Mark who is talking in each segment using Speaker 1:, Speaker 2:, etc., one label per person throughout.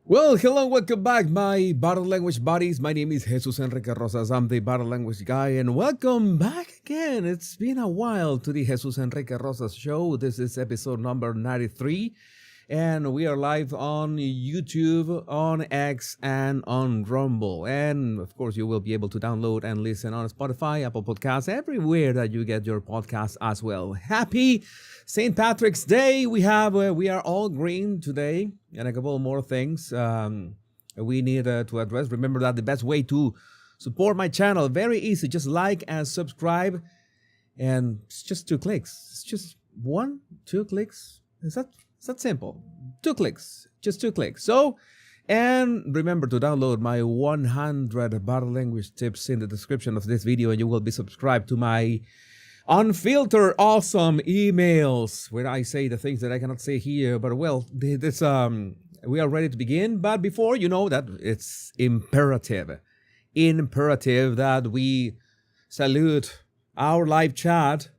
Speaker 1: Well, hello, welcome back, my battle language buddies. My name is Jesus Enrique Rosas. I'm the battle language guy, and welcome back again. It's been a while to the Jesus Enrique Rosas show. This is episode number 93, and we are live on YouTube, on X, and on Rumble. And of course, you will be able to download and listen on Spotify, Apple Podcasts, everywhere that you get your podcasts as well. Happy St. Patrick's Day. We are all green today, and a couple more things we need to address. Remember that the best way to support my channel, very easy, just like and subscribe, and it's just 2 clicks. It's just 2 clicks. Is that simple? 2 clicks, just 2 clicks. So, and remember to download my 100 battle language tips in the description of this video, and you will be subscribed to my unfiltered awesome emails where I say the things that I cannot say here. But well, this we are ready to begin. But before, you know that it's imperative that we salute our live chat,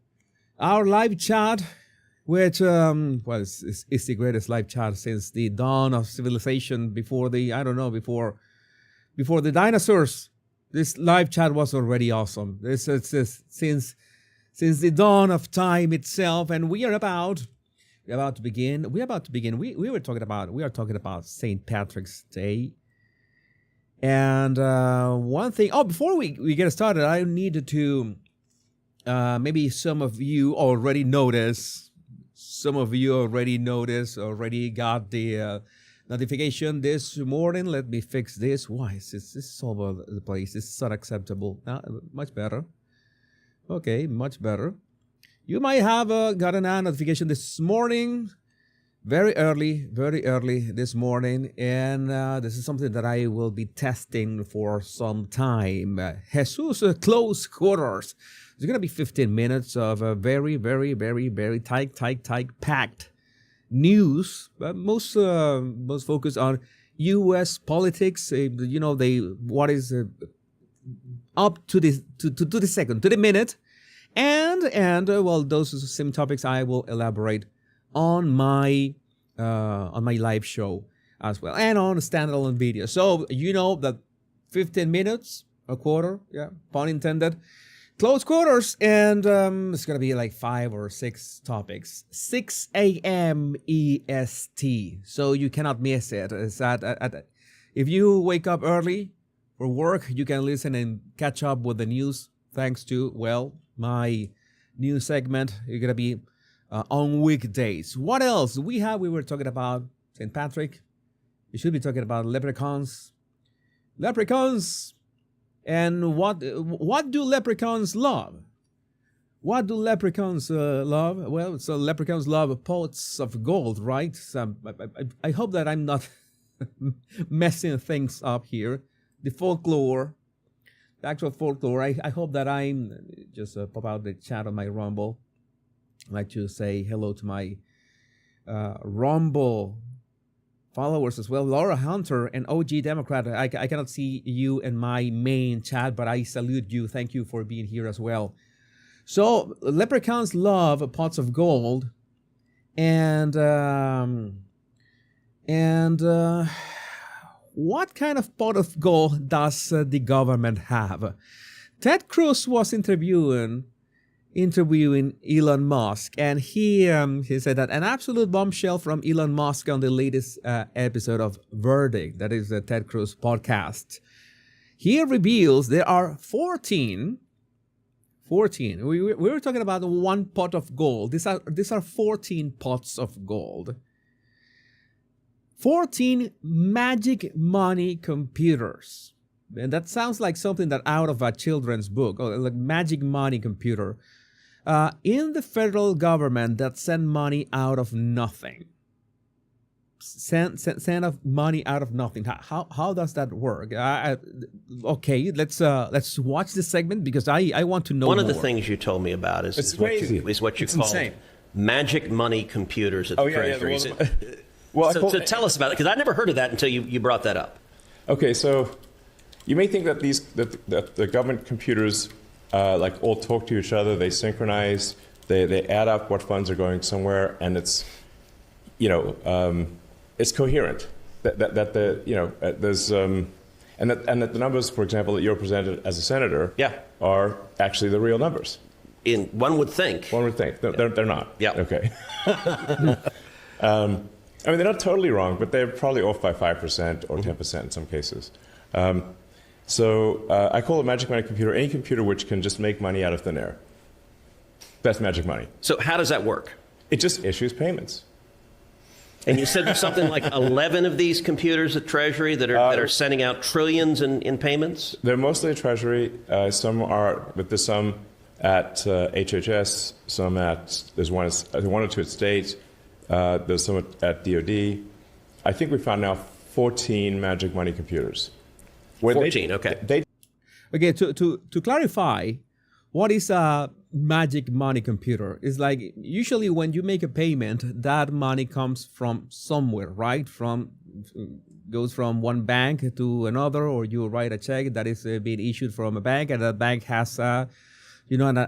Speaker 1: which well, it's the greatest live chat since the dawn of civilization. Before the before the dinosaurs, this live chat was already awesome. It's since the dawn of time itself, and we're about to begin. We are talking about St. Patrick's Day. And one thing, before we get started, I needed to, maybe some of you already noticed, already got the notification this morning. Let me fix this. Why is this all over the place? It's unacceptable. Much better. Okay, much better. You might have gotten a notification this morning, very early this morning, and this is something that I will be testing for some time. Jesus Close Quarters. It's going to be 15 minutes of a very tight packed news, but most focused on U.S. politics. What is up to the second, to the minute, and well, those are the same topics I will elaborate on my live show as well, and on standalone video. So you know that 15 minutes, a quarter, yeah, pun intended, close quarters, and it's gonna be like 5 or 6 topics, 6 a.m. EST, so you cannot miss it. It's if you wake up early for work, you can listen and catch up with the news thanks to, well, my new segment. You're going to be on weekdays. What else? We were talking about St. Patrick. We should be talking about leprechauns. And what do leprechauns love? What do leprechauns love? Well, so leprechauns love pots of gold, right? So I hope that I'm not messing things up here. The actual folklore. I hope that I'm just pop out the chat on my Rumble. I'd like to say hello to my Rumble followers as well. Laura Hunter and OG Democrat. I cannot see you in my main chat, but I salute you. Thank you for being here as well. So leprechauns love pots of gold, and what kind of pot of gold does the government have? Ted Cruz was interviewing Elon Musk, and he said that an absolute bombshell from Elon Musk on the latest episode of Verdict, that is the Ted Cruz podcast. He reveals there are 14. We were talking about 1 pot of gold. These are 14 pots of gold. 14 magic money computers. And that sounds like something that out of a children's book, like magic money computer. In the federal government that send money out of nothing. Send money out of nothing. How does that work? Okay, let's watch this segment because I want to know
Speaker 2: One
Speaker 1: more.
Speaker 2: of the things you told me about is what you call magic money computers at the Treasury.
Speaker 3: Well,
Speaker 2: so tell us about it, because I never heard of that until you brought that up.
Speaker 3: Okay, so you may think that that the government computers like all talk to each other, they synchronize, they add up what funds are going somewhere, and it's, it's coherent. that the there's and that the numbers, for example, that you're presented as a senator, are actually the real numbers.
Speaker 2: One would think.
Speaker 3: One would think. No, they're not.
Speaker 2: Yeah.
Speaker 3: Okay. I mean, they're not totally wrong, but they're probably off by 5% or 10% in some cases. So I call a magic money computer any computer which can just make money out of thin air. That's magic money.
Speaker 2: So how does that work?
Speaker 3: It just issues payments.
Speaker 2: And you said there's something like 11 of these computers at Treasury that are sending out trillions in payments?
Speaker 3: They're mostly at Treasury. Some are, but there's some at HHS, some there's one or two at State, there's some at DOD. I think we found now 14 magic money computers.
Speaker 2: 14, okay.
Speaker 1: Okay, to clarify, what is a magic money computer? It's like usually when you make a payment, that money comes from somewhere, right? Goes from one bank to another, or you write a check that is being issued from a bank, and that bank has an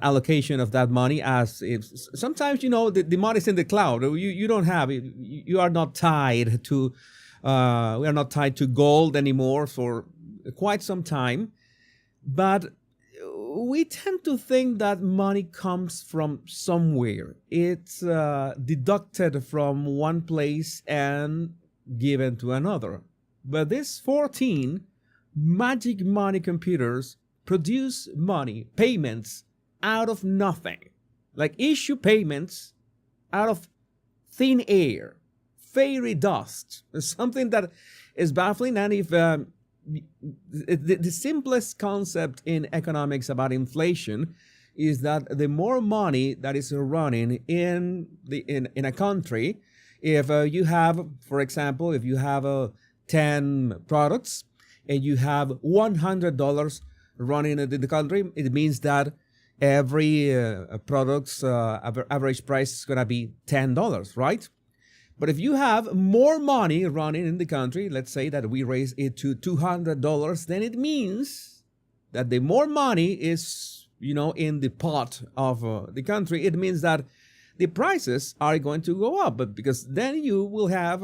Speaker 1: allocation of that money. As if sometimes the money is in the cloud. You don't have it. You are not tied to. We are not tied to gold anymore for quite some time, but we tend to think that money comes from somewhere. It's deducted from one place and given to another. But these 14 magic money computers produce money, payments, out of nothing. Like issue payments out of thin air, fairy dust. Something that is baffling. And if the simplest concept in economics about inflation is that the more money that is running in a country, if you have, for example, if you have 10 products and you have $100 running in the country, it means that every product's average price is going to be $10, right? But if you have more money running in the country, let's say that we raise it to $200, then it means that the more money is, in the pot of the country, it means that the prices are going to go up. But because then you will have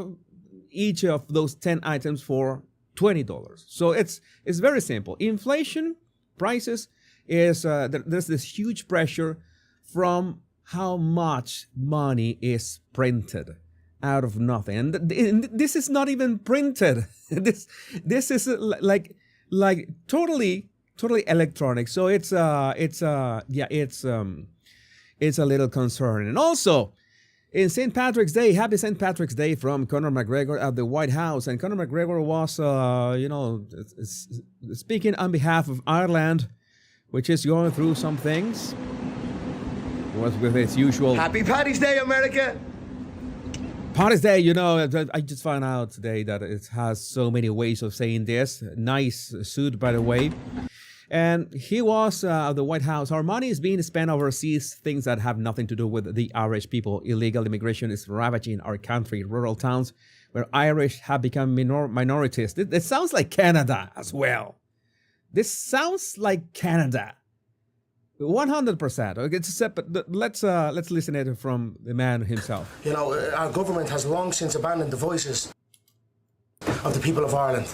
Speaker 1: each of those 10 items for $20. So it's very simple. Inflation, prices, is there's this huge pressure from how much money is printed out of nothing, and this is not even printed. This is like totally electronic. So it's a little concerning. And also, in St. Patrick's Day, happy St. Patrick's Day from Conor McGregor at the White House. And Conor McGregor was speaking on behalf of Ireland, which is going through some things. Was with its usual
Speaker 4: Happy Paddy's Day, America.
Speaker 1: Paddy's Day, I just found out today that it has so many ways of saying this. Nice suit, by the way. And he was at the White House. Our money is being spent overseas, things that have nothing to do with the Irish people. Illegal immigration is ravaging our country, rural towns where Irish have become minorities. This sounds like Canada as well. This sounds like Canada. 100%. Okay, but let's listen to it from the man himself.
Speaker 4: Our government has long since abandoned the voices of the people of Ireland,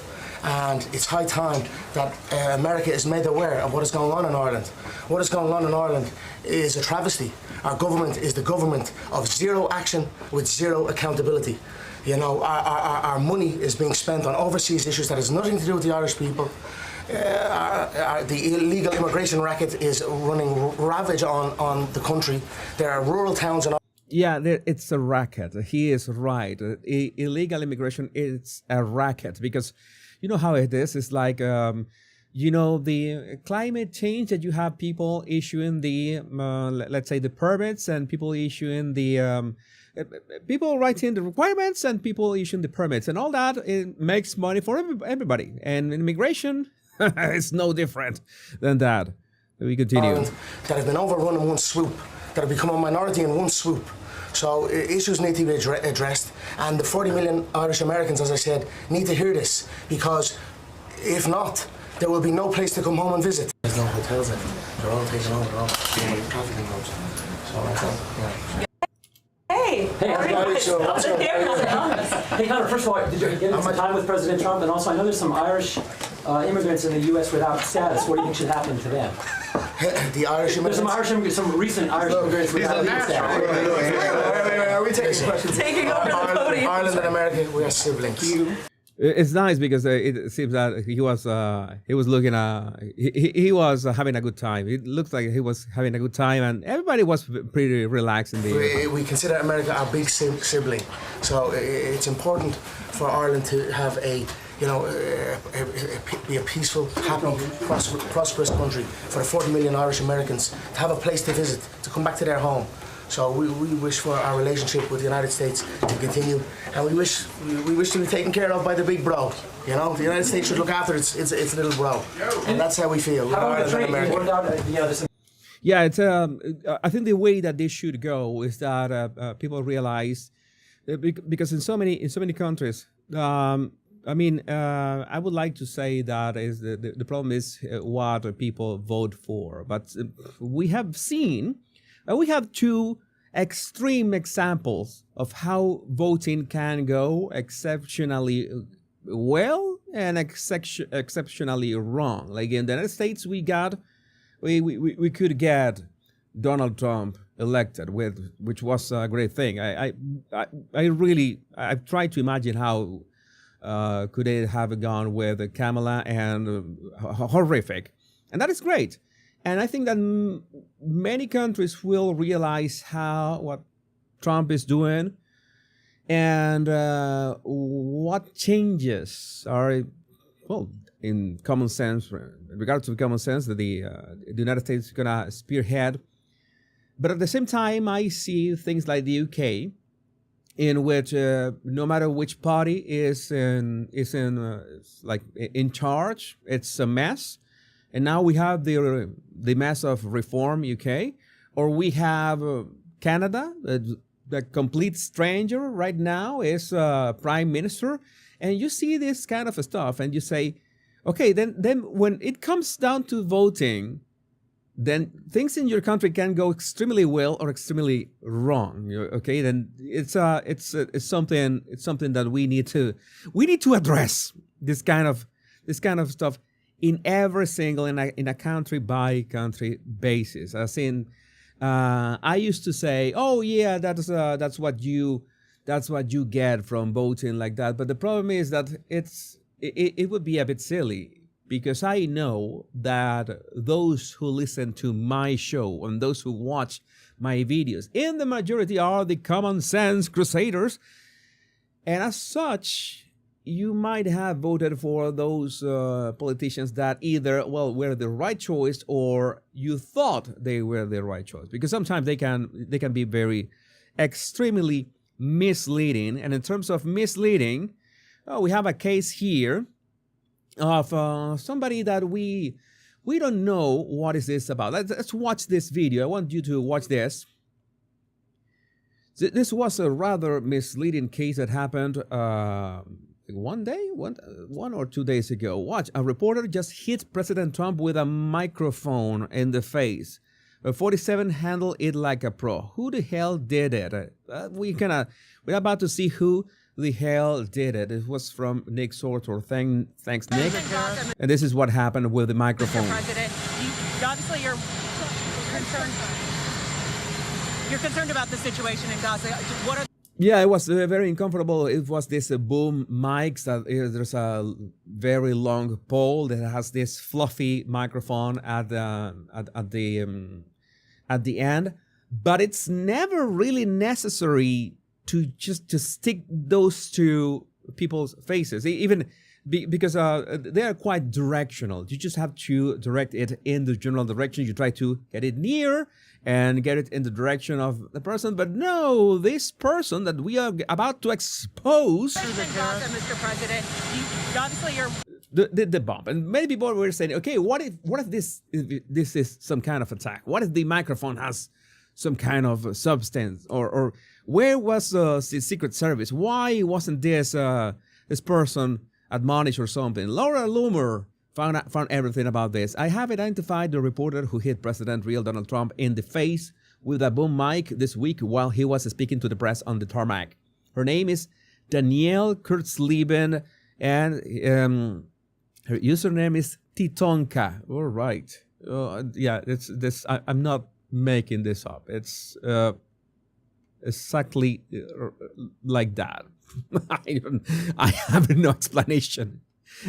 Speaker 4: and it's high time that America is made aware of what is going on in Ireland. What is going on in Ireland is a travesty. Our government is the government of zero action with zero accountability. Our money is being spent on overseas issues that has nothing to do with the Irish people. The illegal immigration racket is running ravage on the country. There are rural towns and
Speaker 1: it's a racket. He is right. Illegal immigration is a racket because you know how it is. It's like the climate change that you have people issuing the let's say the permits and people issuing the people writing the requirements and people issuing the permits and all that. It makes money for everybody, and immigration. It's no different than that. We continue.
Speaker 4: That have been overrun in one swoop, that have become a minority in one swoop. So issues need to be addressed, and the 40 million Irish Americans, as I said, need to hear this, because if not, there will be no place to come home and visit. There's no hotels there. They're all taken over, they're all trafficking hubs. So,
Speaker 5: Hey! Hey, hey, Conor, first of all, did you get some time with President Trump? And also, I know there's some Irish immigrants in the U.S. without status. What do you think should happen to them?
Speaker 4: The Irish immigrants?
Speaker 5: There's some Irish immigrants, some recent Irish immigrants without status.
Speaker 4: Are we taking questions?
Speaker 6: Taking over the podium.
Speaker 4: Ireland and America, we are siblings.
Speaker 1: It's nice because it seems that he was looking he was having a good time. It looks like he was having a good time, and everybody was pretty relaxed in the.
Speaker 4: We consider America our big sibling, so it's important for Ireland to have be a peaceful, happy, prosperous country for the 40 million Irish Americans to have a place to visit, to come back to their home. So we wish for our relationship with the United States to continue, and we wish to be taken care of by the big bro. You know, the United States should look after its little bro, and that's how we feel.
Speaker 5: How about the trade?
Speaker 1: Yeah, it's. I think the way that this should go is that people realize, because in so many countries. I would like to say that is the problem is what people vote for, but we have seen. We have two extreme examples of how voting can go exceptionally well and exceptionally wrong. Like in the United States, we could get Donald Trump elected, which was a great thing. I tried to imagine how could it have gone with Kamala, and horrific, and that is great. And I think that many countries will realize what Trump is doing, and what changes are, in common sense, in regards to common sense, that the United States is gonna spearhead. But at the same time, I see things like the UK, in which no matter which party is in charge, it's a mess. And now we have the mess of Reform UK, or we have Canada, the complete stranger right now is prime minister, and you see this kind of stuff, and you say, okay, then when it comes down to voting, then things in your country can go extremely well or extremely wrong. Okay, then it's something that we need to address this kind of stuff in every single in a country by country basis. As in, I used to say, oh yeah, that's what you get from voting like that. But the problem is that it would be a bit silly, because I know that those who listen to my show and those who watch my videos, in the majority, are the common sense crusaders, and as such, you might have voted for those politicians that either, were the right choice, or you thought they were the right choice. Because sometimes they can be very extremely misleading. And in terms of misleading, we have a case here of somebody that we don't know what is this about. Let's watch this video. I want you to watch this. This was a rather misleading case that happened one or 2 days ago. Watch, a reporter just hit President Trump with a microphone in the face. 47 handled it like a pro. Who the hell did it? We're about to see who the hell did it. It was from Nick Sortor. Thanks, Nick. And this is what happened with the microphone.
Speaker 6: Mr. President, obviously you're concerned. You're concerned about the situation in Gaza.
Speaker 1: Yeah, it was very uncomfortable. It was this boom mics. There's a very long pole that has this fluffy microphone at the end, but it's never really necessary to just stick those to people's faces, even because they are quite directional. You just have to direct it in the general direction. You try to get it near and get it in the direction of the person. But no, this person that we are about to expose,
Speaker 6: Mr. President, obviously you're
Speaker 1: the bomb. And many people were saying, okay, what if this is some kind of attack? What if the microphone has some kind of substance, or where was the Secret Service? Why wasn't this person admonished or something? Laura Loomer found everything about this. I have identified the reporter who hit President real Donald Trump in the face with a boom mic this week while he was speaking to the press on the tarmac. Her name is Danielle Kurtzleben, and her username is Titonka. All right. Yeah, it's this. I'm not making this up. It's exactly like that. I have no explanation.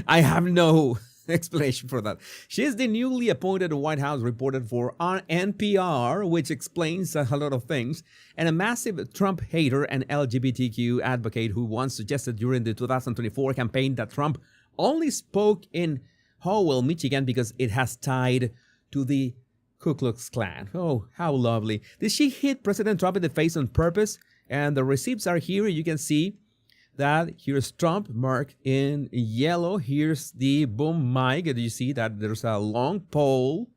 Speaker 1: I have no explanation for that. She's the newly appointed White House reporter for NPR, which explains a lot of things, and a massive Trump hater and LGBTQ advocate who once suggested during the 2024 campaign that Trump only spoke in Howell, Michigan because it has tied to the Ku Klux Klan. Oh, how lovely. Did she hit President Trump in the face on purpose? And the receipts are here. You can see that here's Trump marked in yellow. Here's the boom mic. Do you see that there's a long pole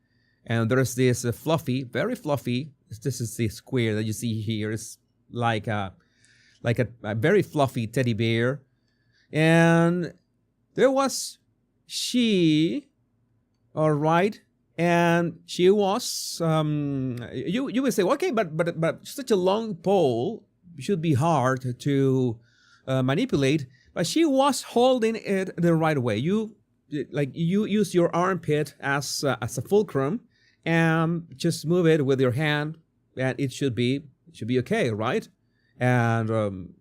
Speaker 1: and there's this fluffy, very fluffy. This is the square that you see here. It's like a very fluffy teddy bear. And there was she, all right. And she was, you would say, okay, but such a long pole should be hard to manipulate. But she was holding it the right way. You use your armpit as a fulcrum, and just move it with your hand, and it should be okay, right? And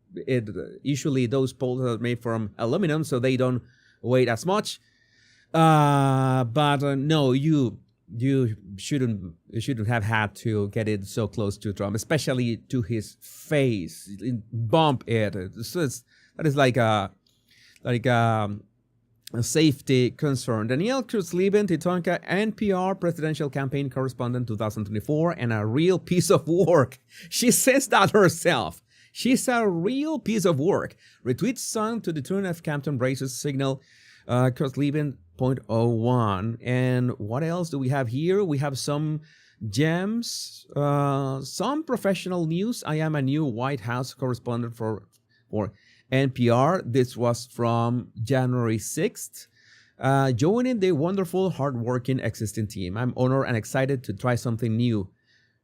Speaker 1: usually those poles are made from aluminum, so they don't weigh as much. But no, you shouldn't have had to get it so close to Trump, especially to his face. Bump it. That is like a safety concern. Danielle Kurtzleben, Titonka, NPR presidential campaign correspondent 2024, and a real piece of work. She says that herself. She's a real piece of work. Retweet song to the tune of Captain Brace's signal. Kurtzleben 0.01. And what else do we have here? We have some gems, some professional news. I am a new White House correspondent for NPR. This was from January 6th. Joining the wonderful, hardworking existing team. I'm honored and excited to try something new.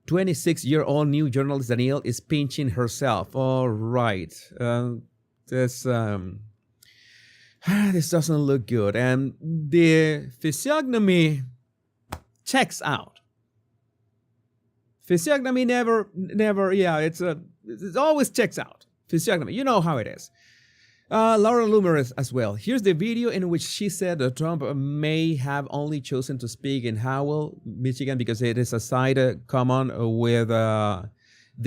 Speaker 1: 26-year-old new journalist Danielle is pinching herself. All right. This doesn't look good. And the physiognomy checks out. Physiognomy never, yeah, it always checks out. Physiognomy, you know how it is. Laura Loomer as well. Here's the video in which she said that Trump may have only chosen to speak in Howell, Michigan, because it is a site common with the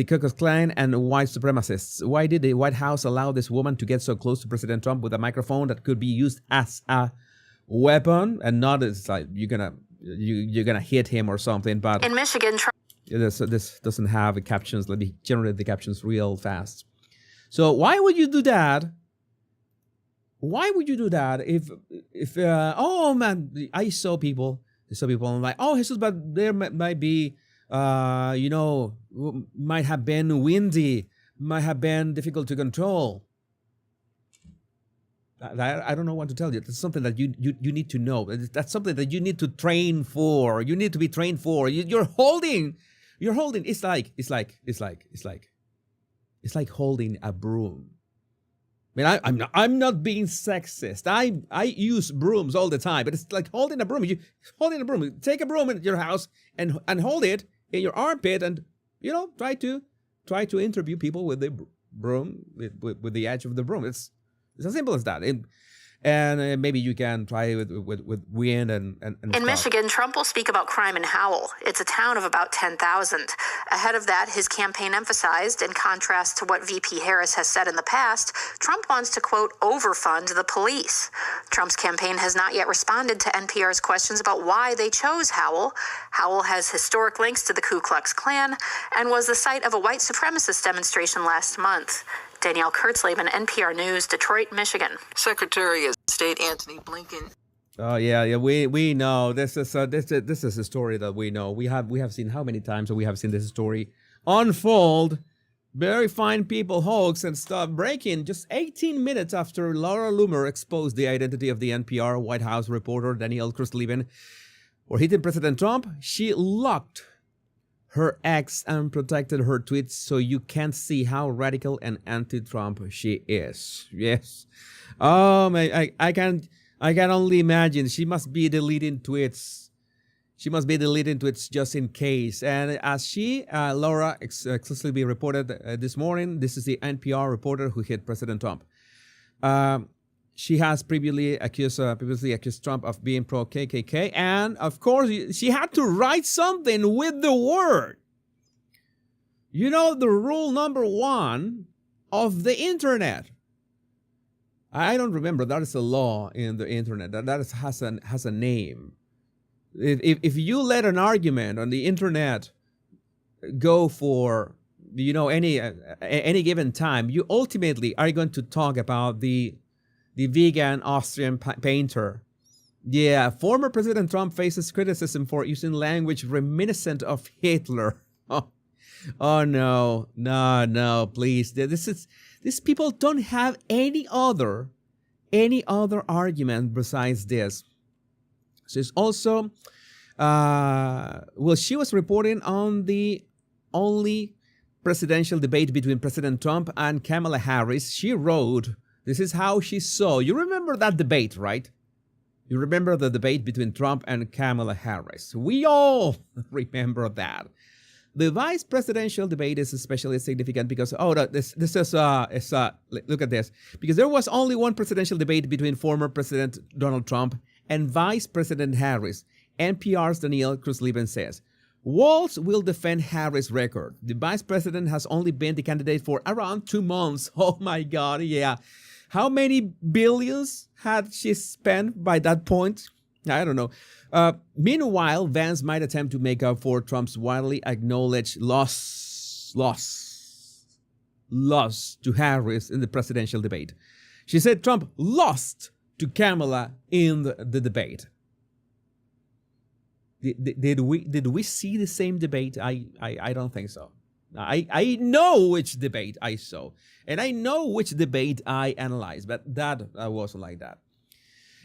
Speaker 1: Ku Klux Klan and white supremacists. Why did the White House allow this woman to get so close to President Trump with a microphone that could be used as a weapon and not as like you're gonna hit him or something? But
Speaker 7: in Michigan,
Speaker 1: this doesn't have captions. Let me generate the captions real fast. So why would you do that? Why would you do that if oh man, I saw people and like, oh Jesus, but there might be might have been windy, might have been difficult to control. I don't know what to tell you. That's something that you need to know. That's something that you need to train for. You need to be trained for. You're holding. It's like holding a broom. I mean, I'm not being sexist. I use brooms all the time, but it's like holding a broom. Holding a broom. Take a broom in your house and hold it in your armpit, and try to interview people with the broom, with the edge of the broom. It's as simple as that. And maybe you can try with wind and
Speaker 7: in
Speaker 1: stuff.
Speaker 7: Michigan, Trump will speak about crime in Howell. It's a town of about 10,000. Ahead of that, his campaign emphasized, in contrast to what VP Harris has said in the past, Trump wants to, quote, overfund the police. Trump's campaign has not yet responded to NPR's questions about why they chose Howell. Howell has historic links to the Ku Klux Klan and was the site of a white supremacist demonstration last month. Danielle Kurtzleben, NPR News, Detroit, Michigan.
Speaker 8: Secretary of State Antony Blinken.
Speaker 1: Oh yeah, we know this is a story that we know. We have seen how many times we have seen this story unfold. Very fine people hoax and stuff breaking just 18 minutes after Laura Loomer exposed the identity of the NPR White House reporter Danielle Kurtzleben for hitting President Trump. She locked her ex unprotected her tweets so you can't see how radical and anti-Trump she is. Yes. I can only imagine. She must be deleting tweets. She must be deleting tweets just in case. And as Laura exclusively reported this morning, this is the NPR reporter who hit President Trump. She has previously accused Trump of being pro-KKK. And, of course, she had to write something with the word. You know, the rule number 1 of the internet. I don't remember. That is a law in the internet. That has a name. If you let an argument on the internet go for, any given time, you ultimately are going to talk about the vegan Austrian painter. Yeah, former President Trump faces criticism for using language reminiscent of Hitler. Oh no, please. These people don't have any other argument besides this. So it's also, she was reporting on the only presidential debate between President Trump and Kamala Harris. She wrote, this is how she saw. You remember that debate, right? You remember the debate between Trump and Kamala Harris. We all remember that. The vice presidential debate is especially significant because, look at this. Because there was only one presidential debate between former President Donald Trump and Vice President Harris. NPR's Danielle Cruz-Lieben says, Walz will defend Harris' record. The vice president has only been the candidate for around 2 months. Oh my God, yeah. How many billions had she spent by that point? I don't know. Meanwhile, Vance might attempt to make up for Trump's widely acknowledged loss to Harris in the presidential debate. She said Trump lost to Kamala in the debate. Did we see the same debate? I don't think so. I know which debate I saw, and I know which debate I analyzed, but that wasn't like that.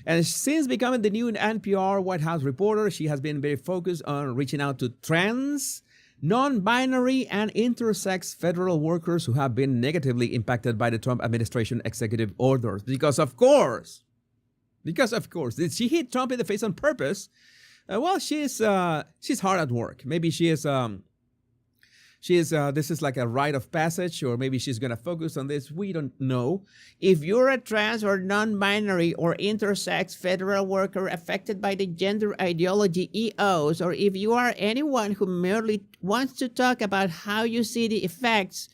Speaker 1: And since becoming the new NPR White House reporter, she has been very focused on reaching out to trans, non-binary, and intersex federal workers who have been negatively impacted by the Trump administration executive orders. Because of course, did she hit Trump in the face on purpose? She's hard at work. Maybe this is like a rite of passage, or maybe she's going to focus on this. We don't know. If you're a trans or non-binary or intersex federal worker affected by the gender ideology EOs, or if you are anyone who merely wants to talk about how you see the effects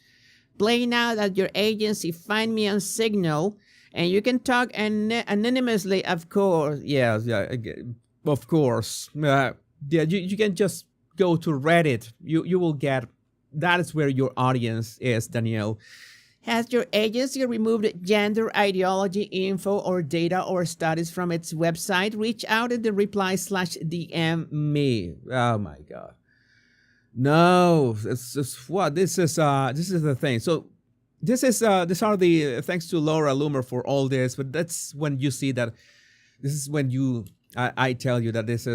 Speaker 1: playing out at your agency, find me on Signal, and you can talk anonymously, of course. Yeah, of course. You can just go to Reddit. You will get. That is where your audience is, Danielle. Has your agency removed gender ideology info or data or studies from its website? Reach out in the reply/DM me. Oh my God. No, it's just what this is the thing. So these are the thanks to Laura Loomer for all this, but that's when you see that this is when I tell you that these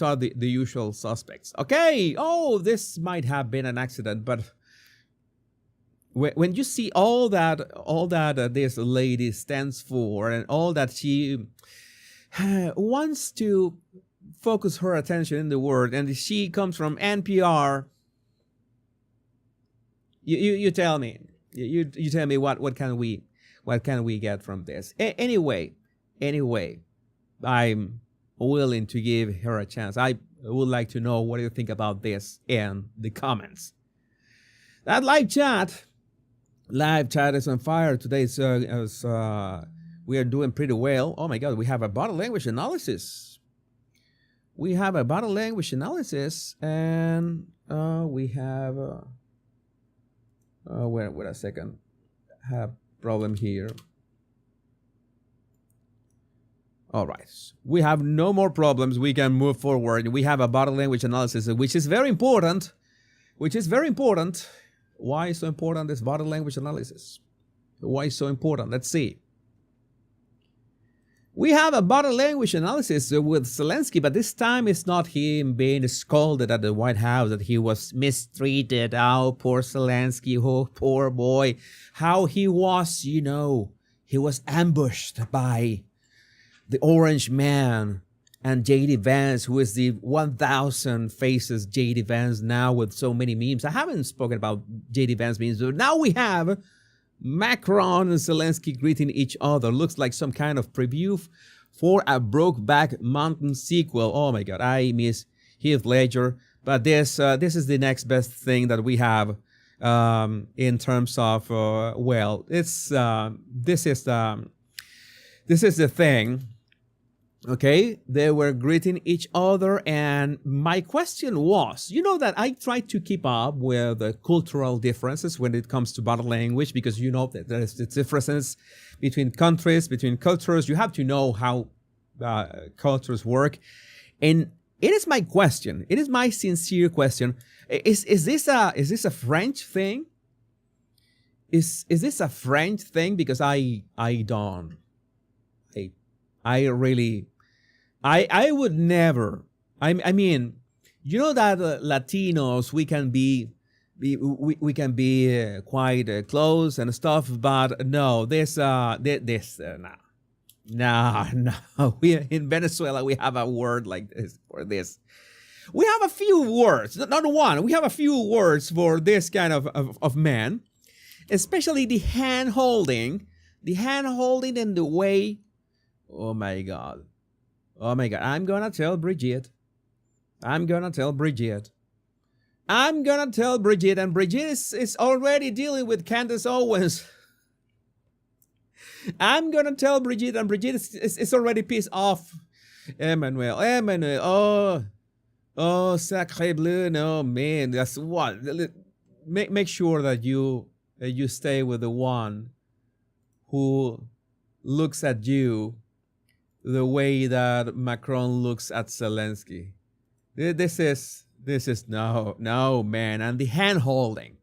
Speaker 1: are the usual suspects. Okay, this might have been an accident, but when you see all that this lady stands for and all that she wants to focus her attention in the world, and she comes from NPR, you tell me, you tell me what can we get from this? Anyway. I'm willing to give her a chance. I would like to know what you think about this in the comments. That live chat is on fire today. We are doing pretty well. Oh my God, we have a body language analysis. And we have. Wait a second. I have a problem here. All right. We have no more problems. We can move forward. We have a body language analysis, which is very important. Why is so important, this body language analysis? Why is so important? Let's see. We have a body language analysis with Zelensky, but this time it's not him being scolded at the White House that he was mistreated. Oh, poor Zelensky, oh, poor boy. How he was, you know, he was ambushed by the Orange Man and J.D. Vance, who is the 1,000 faces J.D. Vance now with so many memes. I haven't spoken about J.D. Vance memes, but now we have Macron and Zelensky greeting each other. Looks like some kind of preview for a Brokeback Mountain sequel. Oh my God, I miss Heath Ledger. But this is the next best thing that we have in terms of well, it's this is the thing. Okay, they were greeting each other, and my question was, you know that I try to keep up with the cultural differences when it comes to body language, because you know that there's the differences between countries, between cultures. You have to know how cultures work, and it is my question. It is my sincere question. Is this a French thing? Is this a French thing? Because I really, I would never, I mean, you know that Latinos, we can be quite close and stuff, but no, no. We in Venezuela, we have a word like this for this. We have a few words, not one, we have a few words for this kind of man, especially the hand holding and the way. Oh my God. I'm gonna tell Brigitte. And Brigitte is already dealing with Candace Owens. I'm gonna tell Brigitte, and Brigitte is already pissed off. Emmanuel, oh, sacre bleu, no, man, that's what. Make sure that you stay with the one who looks at you the way that Macron looks at Zelensky. This is no, man. And the hand holding.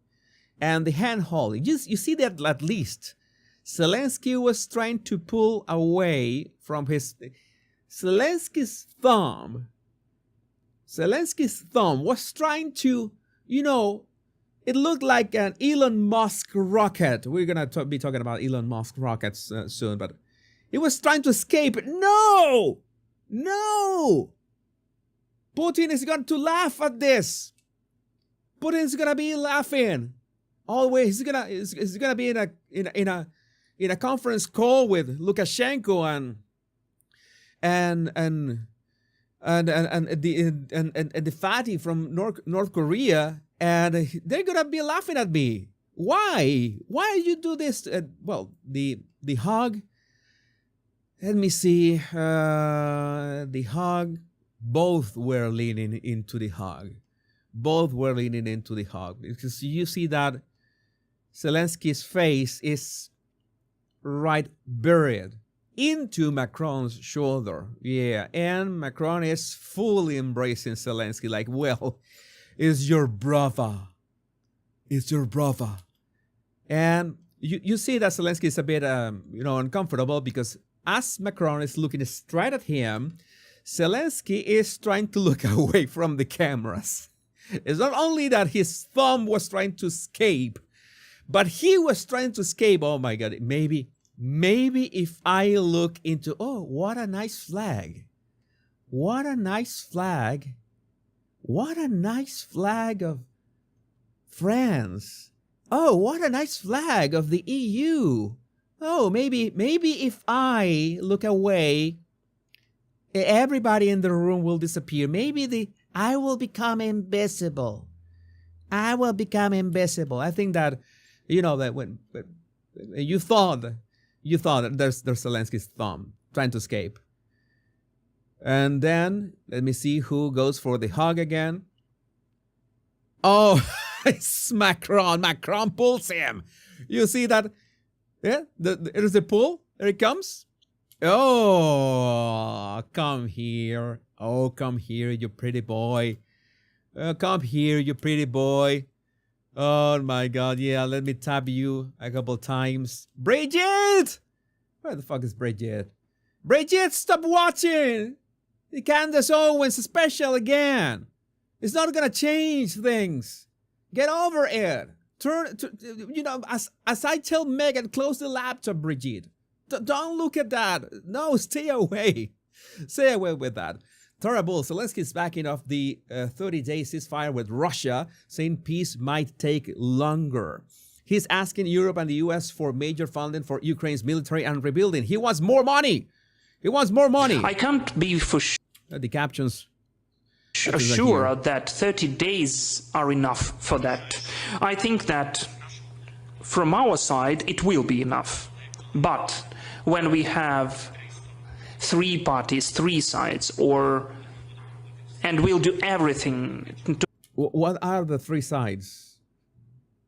Speaker 1: You see that at least Zelensky was trying to pull away from Zelensky's thumb was trying to, you know, it looked like an Elon Musk rocket. We're going to be talking about Elon Musk rockets soon, but it was trying to escape. No! Putin is going to laugh at this. Putin's going to be laughing. Always. He's going to be in a conference call with Lukashenko and the fatty from North Korea, and they're going to be laughing at me. Why you do this? Well, the hug. Let me see. The hug. Both were leaning into the hug. Because you see that Zelensky's face is right buried into Macron's shoulder. Yeah, and Macron is fully embracing Zelensky like, well, it's your brother. And you see that Zelensky is a bit, uncomfortable, because as Macron is looking straight at him, Zelensky is trying to look away from the cameras. It's not only that his thumb was trying to escape, but he was trying to escape. Oh my God, maybe if I look into, oh, what a nice flag. What a nice flag of France. Oh, what a nice flag of the EU. Oh, maybe if I look away, everybody in the room will disappear. I will become invisible. I think that, that when you thought that there's Zelensky's thumb trying to escape. And then, let me see who goes for the hug again. Oh, it's Macron. Macron pulls him. You see that? Yeah, there's the pull. There it comes. Oh, come here. Oh, come here, you pretty boy. Come here, you pretty boy. Oh my God, yeah, let me tap you a couple times. Bridget! Where the fuck is Bridget? Bridget, stop watching. Candace Owens special again. It's not gonna change things. Get over it. As I tell Megan, close the laptop, Bridget. Don't look at that. No, stay away. Stay away with that. Terrible. Zelensky is backing off the 30-day ceasefire with Russia, saying peace might take longer. He's asking Europe and the US for major funding for Ukraine's military and rebuilding. He wants more money. He wants more money.
Speaker 9: I can't be for
Speaker 1: the captions.
Speaker 9: Sure that 30 days are enough for that. I think that from our side it will be enough. But when we have 3 parties, 3 sides, and we'll do everything to...
Speaker 1: What are the 3 sides?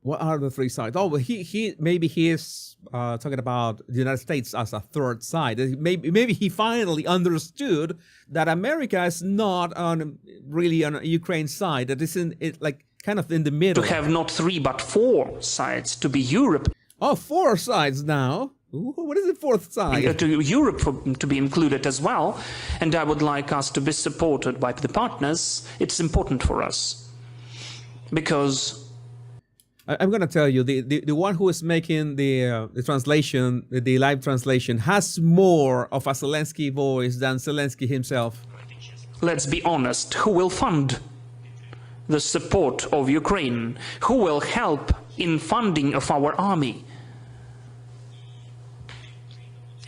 Speaker 1: What are the 3 sides? Oh, maybe he is talking about the United States as a 3rd side. Maybe he finally understood that America is not really on Ukraine's side. That is kind of in the middle.
Speaker 9: To have not 3 but 4 sides, to be Europe.
Speaker 1: Oh, 4 sides now. What is the 4th side?
Speaker 9: To Europe to be included as well, and I would like us to be supported by the partners. It's important for us because
Speaker 1: I'm going to tell you, the one who is making the translation, the live translation, has more of a Zelensky voice than Zelensky himself.
Speaker 9: Let's be honest. Who will fund the support of Ukraine? Who will help in funding of our army?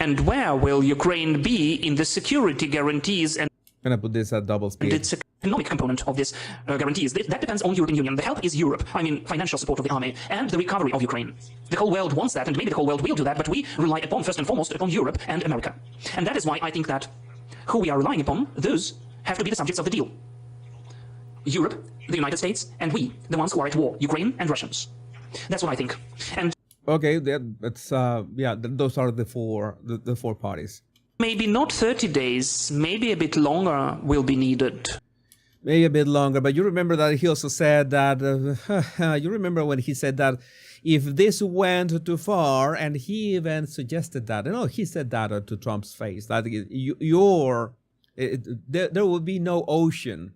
Speaker 9: And where will Ukraine be in the security guarantees and...
Speaker 1: I'm going to put this at double speed.
Speaker 9: Its economic component of this guarantees. That depends on European Union. The help is Europe. I mean, financial support of the army and the recovery of Ukraine. The whole world wants that, and maybe the whole world will do that, but we rely upon, first and foremost, upon Europe and America. And that is why I think that who we are relying upon, those have to be the subjects of the deal. Europe, the United States, and we, the ones who are at war, Ukraine and Russians. That's what I think. And
Speaker 1: okay, that's those are the 4 parties.
Speaker 9: Maybe not 30 days, maybe a bit longer will be needed.
Speaker 1: Maybe a bit longer, but you remember that he also said that, you remember when he said that if this went too far, and he even suggested that, he said that to Trump's face, that there will be no ocean.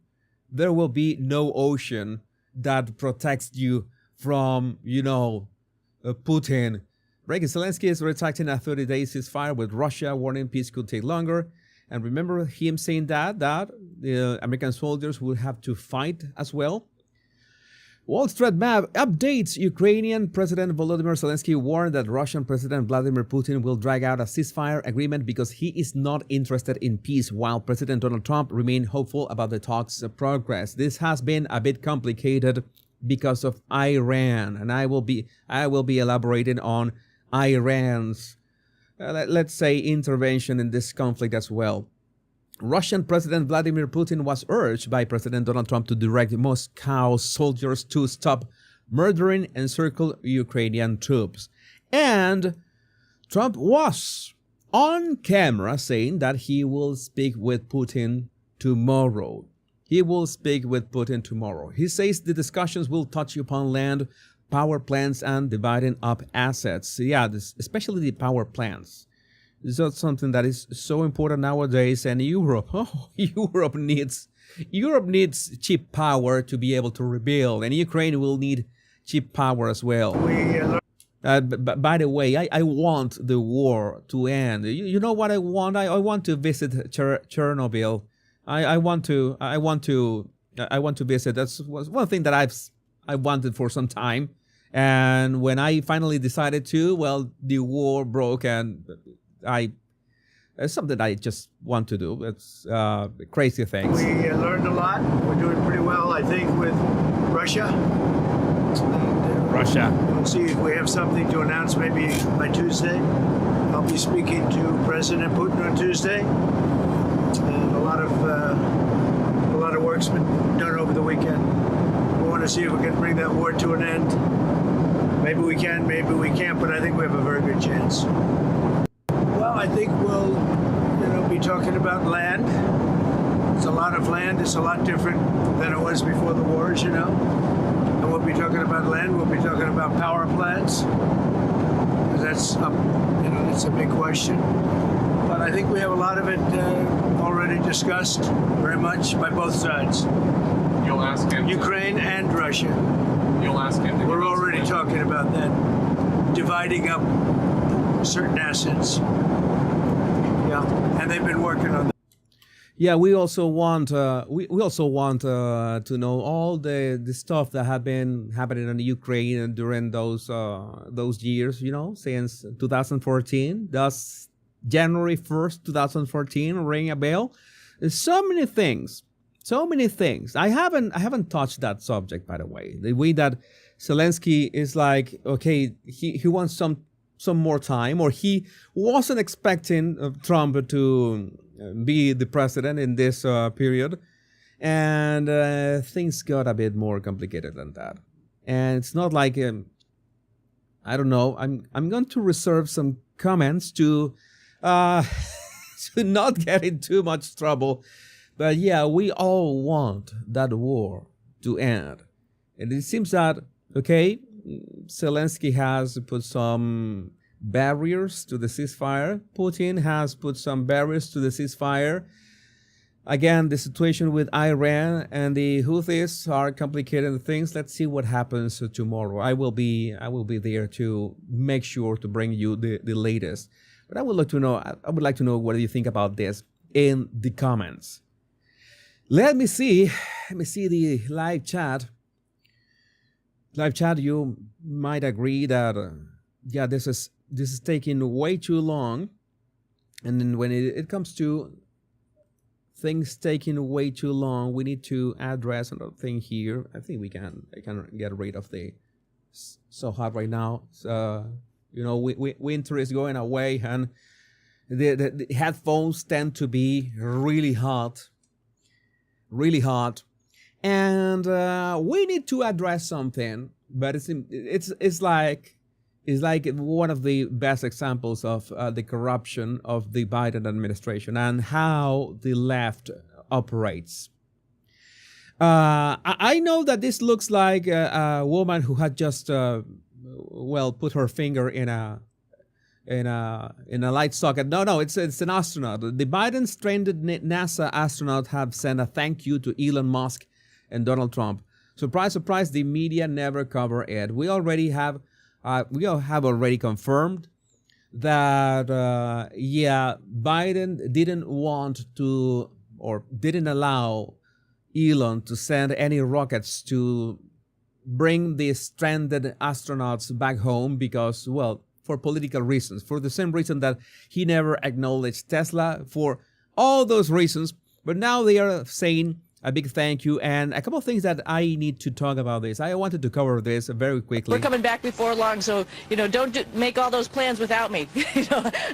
Speaker 1: There will be no ocean that protects you from, Putin. Zelensky is retracting a 30-day ceasefire with Russia, warning peace could take longer. And remember him saying that the American soldiers will have to fight as well. Wall Street Map updates. Ukrainian President Volodymyr Zelensky warned that Russian President Vladimir Putin will drag out a ceasefire agreement because he is not interested in peace, while President Donald Trump remained hopeful about the talks' progress. This has been a bit complicated because of Iran, and I will be elaborating on Iran's, let's say, intervention in this conflict as well. Russian President Vladimir Putin was urged by President Donald Trump to direct Moscow soldiers to stop murdering and encircle Ukrainian troops. And Trump was on camera saying that he will speak with Putin tomorrow. He will speak with Putin tomorrow. He says the discussions will touch upon land, power plants, and dividing up assets. Yeah, especially the power plants. This is something that is so important nowadays. And Europe, Europe needs cheap power to be able to rebuild, and Ukraine will need cheap power as well. By the way, I want the war to end. You know what I want? I want to visit Chernobyl. I want to visit. That's one thing that I wanted for some time, and when I finally decided to, well, the war broke, and it's something I just want to do. It's crazy things.
Speaker 10: We learned a lot. We're doing pretty well, I think, with Russia. We'll see if we have something to announce maybe by Tuesday. I'll be speaking to President Putin on Tuesday. And a lot of work's been done over the weekend. We want to see if we can bring that war to an end. Maybe we can, maybe we can't, but I think we have a very good chance. Well, I think we'll, be talking about land. It's a lot of land. It's a lot different than it was before the war, as you know. And we'll be talking about land. We'll be talking about power plants. Because that's a big question. But I think we have a lot of it already discussed very much by both sides.
Speaker 11: You'll ask him.
Speaker 10: Ukraine and Russia.
Speaker 11: You'll ask him.
Speaker 10: We're already talking about that, dividing up certain assets. Yeah, and they've been working on that.
Speaker 1: Yeah, we also want we also want to know all the stuff that have been happening in Ukraine during those years, you know, since 2014. Does January 1st, 2014 ring a bell? There's so many things. I haven't touched that subject, by the way. The way that Zelenskyy is like, okay, he wants some more time, or he wasn't expecting Trump to be the president in this period, and things got a bit more complicated than that. And it's not like I don't know. I'm going to reserve some comments to to not get in too much trouble. But yeah, we all want that war to end. And it seems that, okay, Zelenskyy has put some barriers to the ceasefire. Putin has put some barriers to the ceasefire. Again, the situation with Iran and the Houthis are complicating things. Let's see what happens tomorrow. I will be there to make sure to bring you the latest. But I would like to know what do you think about this in the comments. Let me see the live chat. Live chat, you might agree that yeah, this is taking way too long. And then when it comes to things taking way too long, we need to address another thing here. I think I can get rid of the so hot right now. You know, winter is going away, and the headphones tend to be really hot, and we need to address something. But it's like one of the best examples of the corruption of the Biden administration and how the left operates. I know that this looks like a woman who had just put her finger in a light socket. No, it's an astronaut. The Biden stranded NASA astronaut have sent a thank you to Elon Musk and Donald Trump. Surprise, surprise! The media never cover it. We have already confirmed that Biden didn't want to or didn't allow Elon to send any rockets to bring the stranded astronauts back home because, well, for political reasons, for the same reason that he never acknowledged Tesla, for all those reasons. But now they are saying a big thank you, and a couple of things that I need to talk about this. I wanted to cover this very quickly.
Speaker 12: We're coming back before long, so, don't make all those plans without me.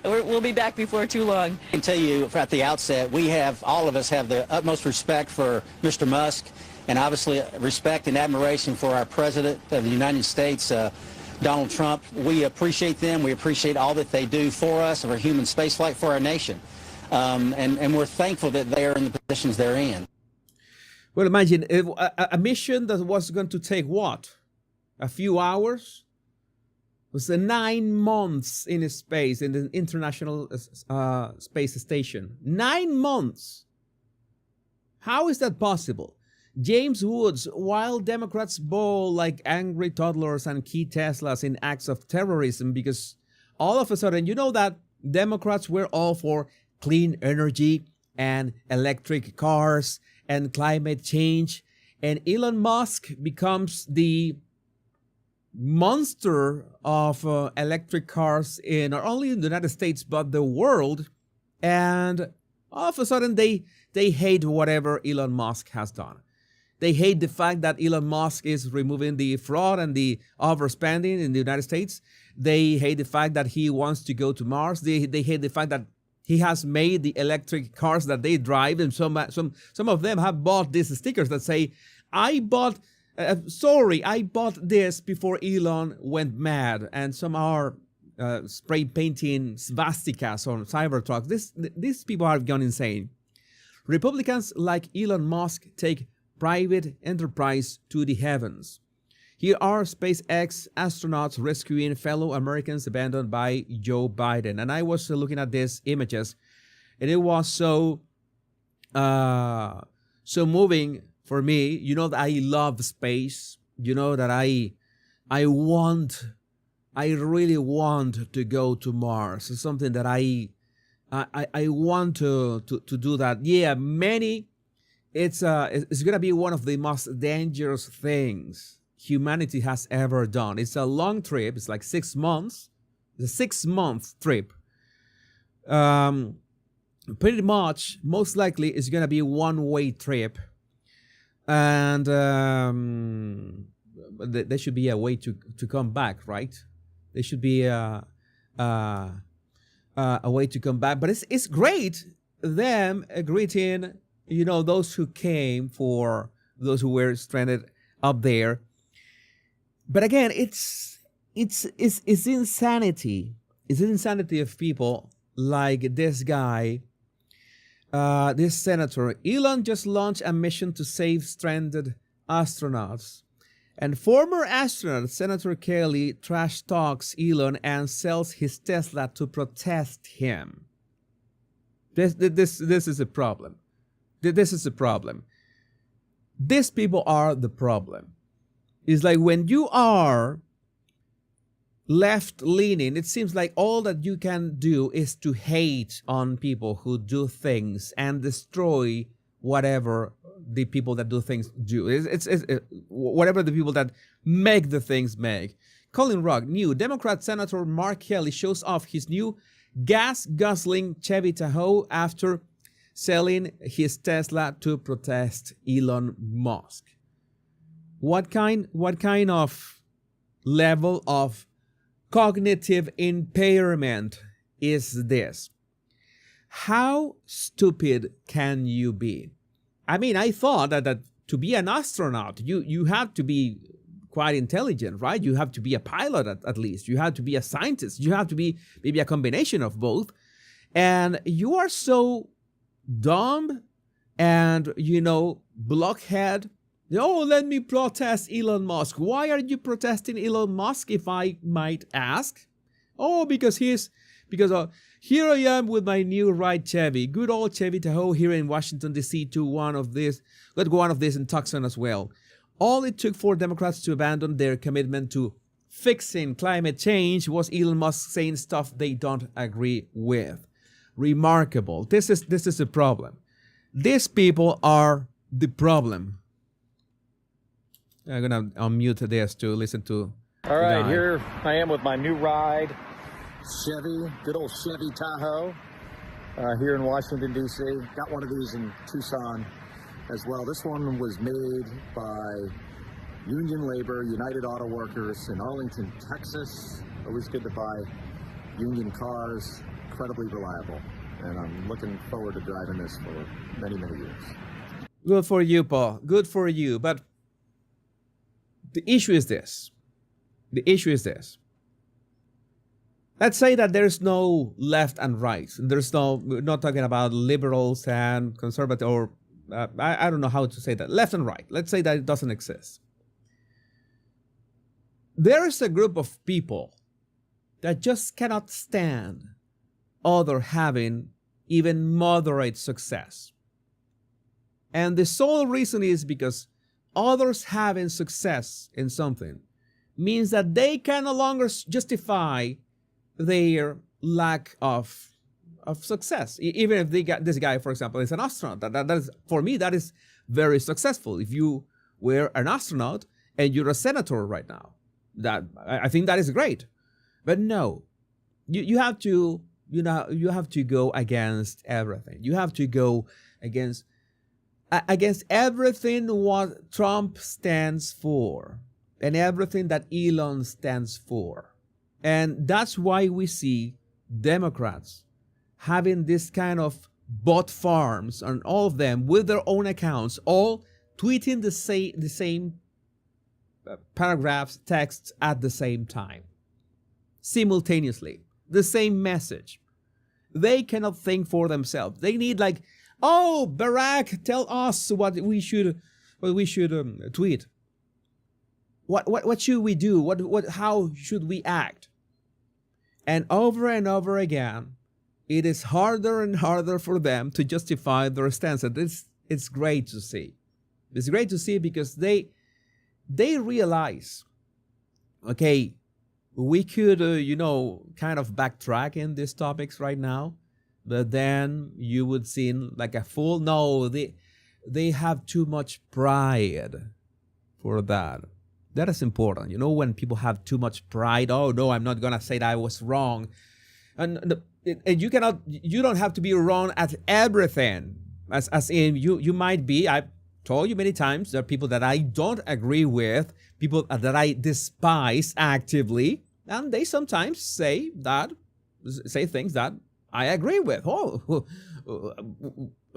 Speaker 12: We'll be back before too long.
Speaker 13: I can tell you at the outset, all of us have the utmost respect for Mr. Musk, and obviously respect and admiration for our President of the United States, Donald Trump. We appreciate them. We appreciate all that they do for us, for human spaceflight, for our nation. And we're thankful that they are in the positions they're in.
Speaker 1: Well, imagine a mission that was going to take what? A few hours? It was 9 months in space, in the International Space Station. 9 months! How is that possible? James Woods, while Democrats bawl like angry toddlers and key Teslas in acts of terrorism because all of a sudden, you know that Democrats were all for clean energy and electric cars and climate change, and Elon Musk becomes the monster of electric cars in not only the United States but the world, and all of a sudden they hate whatever Elon Musk has done. They hate the fact that Elon Musk is removing the fraud and the overspending in the United States. They hate the fact that he wants to go to Mars. They hate the fact that he has made the electric cars that they drive, and some of them have bought these stickers that say, I bought this before Elon went mad. And some are spray painting swastikas on Cybertrucks. These people have gone insane. Republicans like Elon Musk take private enterprise to the heavens. Here are SpaceX astronauts rescuing fellow Americans abandoned by Joe Biden. And I was looking at these images, And it was so moving for me. You know that I love space. You know that I really want to go to Mars. It's something that I want to do that. Yeah, it's gonna be one of the most dangerous things humanity has ever done. It's a long trip. It's like 6 months. It's a 6-month trip. Pretty much, most likely, it's gonna be a one-way trip, and there should be a way to come back, right? There should be a way to come back. But it's great them greeting, you know, those who came, for those who were stranded up there. But again, it's insanity. It's insanity of people like this guy, this senator. Elon just launched a mission to save stranded astronauts. And former astronaut Senator Kelly trash talks Elon and sells his Tesla to protest him. This is a problem. This is a problem. These people are the problem. It's like when you are left-leaning, it seems like all that you can do is to hate on people who do things and destroy whatever the people that do things do. It's whatever the people that make the things make. Colin Rock, new Democrat Senator Mark Kelly shows off his new gas-guzzling Chevy Tahoe after selling his Tesla to protest Elon Musk. What kind of level of cognitive impairment is this? How stupid can you be? I mean, I thought that to be an astronaut, you have to be quite intelligent, right? You have to be a pilot at least. You have to be a scientist. You have to be maybe a combination of both. And you are so dumb and, you know, blockhead. Oh, let me protest Elon Musk. Why are you protesting Elon Musk, if I might ask? Oh, because here I am with my new ride Chevy, good old Chevy Tahoe here in Washington, D.C. to one of this in Tucson as well. All it took for Democrats to abandon their commitment to fixing climate change was Elon Musk saying stuff they don't agree with. Remarkable. This is a problem. These people are the problem. I'm gonna unmute this to listen to.
Speaker 14: All right, here I am with my new ride, Chevy, good old Chevy Tahoe, here in Washington, D.C. Got one of these in Tucson as well. This one was made by Union Labor, United Auto Workers in Arlington, Texas. Always good to buy Union cars, incredibly reliable. And I'm looking forward to driving this for many, many years.
Speaker 1: Good for you, Paul. Good for you. But the issue is this. Let's say that there's no left and right. We're not talking about liberals and conservative, or I don't know how to say that. Left and right. Let's say that it doesn't exist. There is a group of people that just cannot stand other having even moderate success. And the sole reason is because others having success in something means that they can no longer justify their lack of success. Even if this guy, for example, is an astronaut, that is, for me, that is very successful. If you were an astronaut and you're a senator right now, I think that is great. But no, you have to go against everything. You have to go against everything what Trump stands for and everything that Elon stands for. And that's why we see Democrats having this kind of bot farms, and all of them with their own accounts, all tweeting the same paragraphs, texts at the same time, simultaneously, the same message. They cannot think for themselves. They need like, oh, Barack, tell us what we should tweet. What should we do? How should we act? And over again, it is harder and harder for them to justify their stance. And it's great to see. It's great to see because they realize, okay, we could, kind of backtrack in these topics right now, but then you would see like a full, no, they have too much pride for that. That is important. When people have too much pride, oh no, I'm not going to say that I was wrong. And you don't have to be wrong at everything. As in, you might be, I've told you many times, there are people that I don't agree with, people that I despise actively, and they sometimes say things that I agree with. Oh,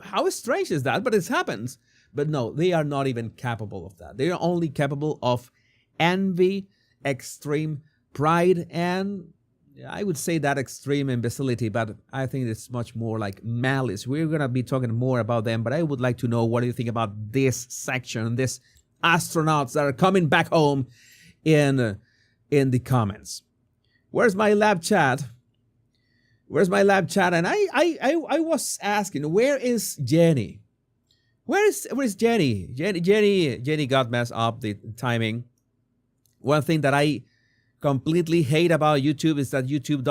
Speaker 1: how strange is that? But it happens. But no, they are not even capable of that. They are only capable of envy, extreme pride, and I would say that extreme imbecility, but I think it's much more like malice. We're going to be talking more about them, but I would like to know what do you think about this section, these astronauts that are coming back home in the comments. Where's my live chat? And I was asking, where is Jenny? Where is Jenny? Jenny got messed up the timing. One thing that I completely hate about YouTube is that YouTube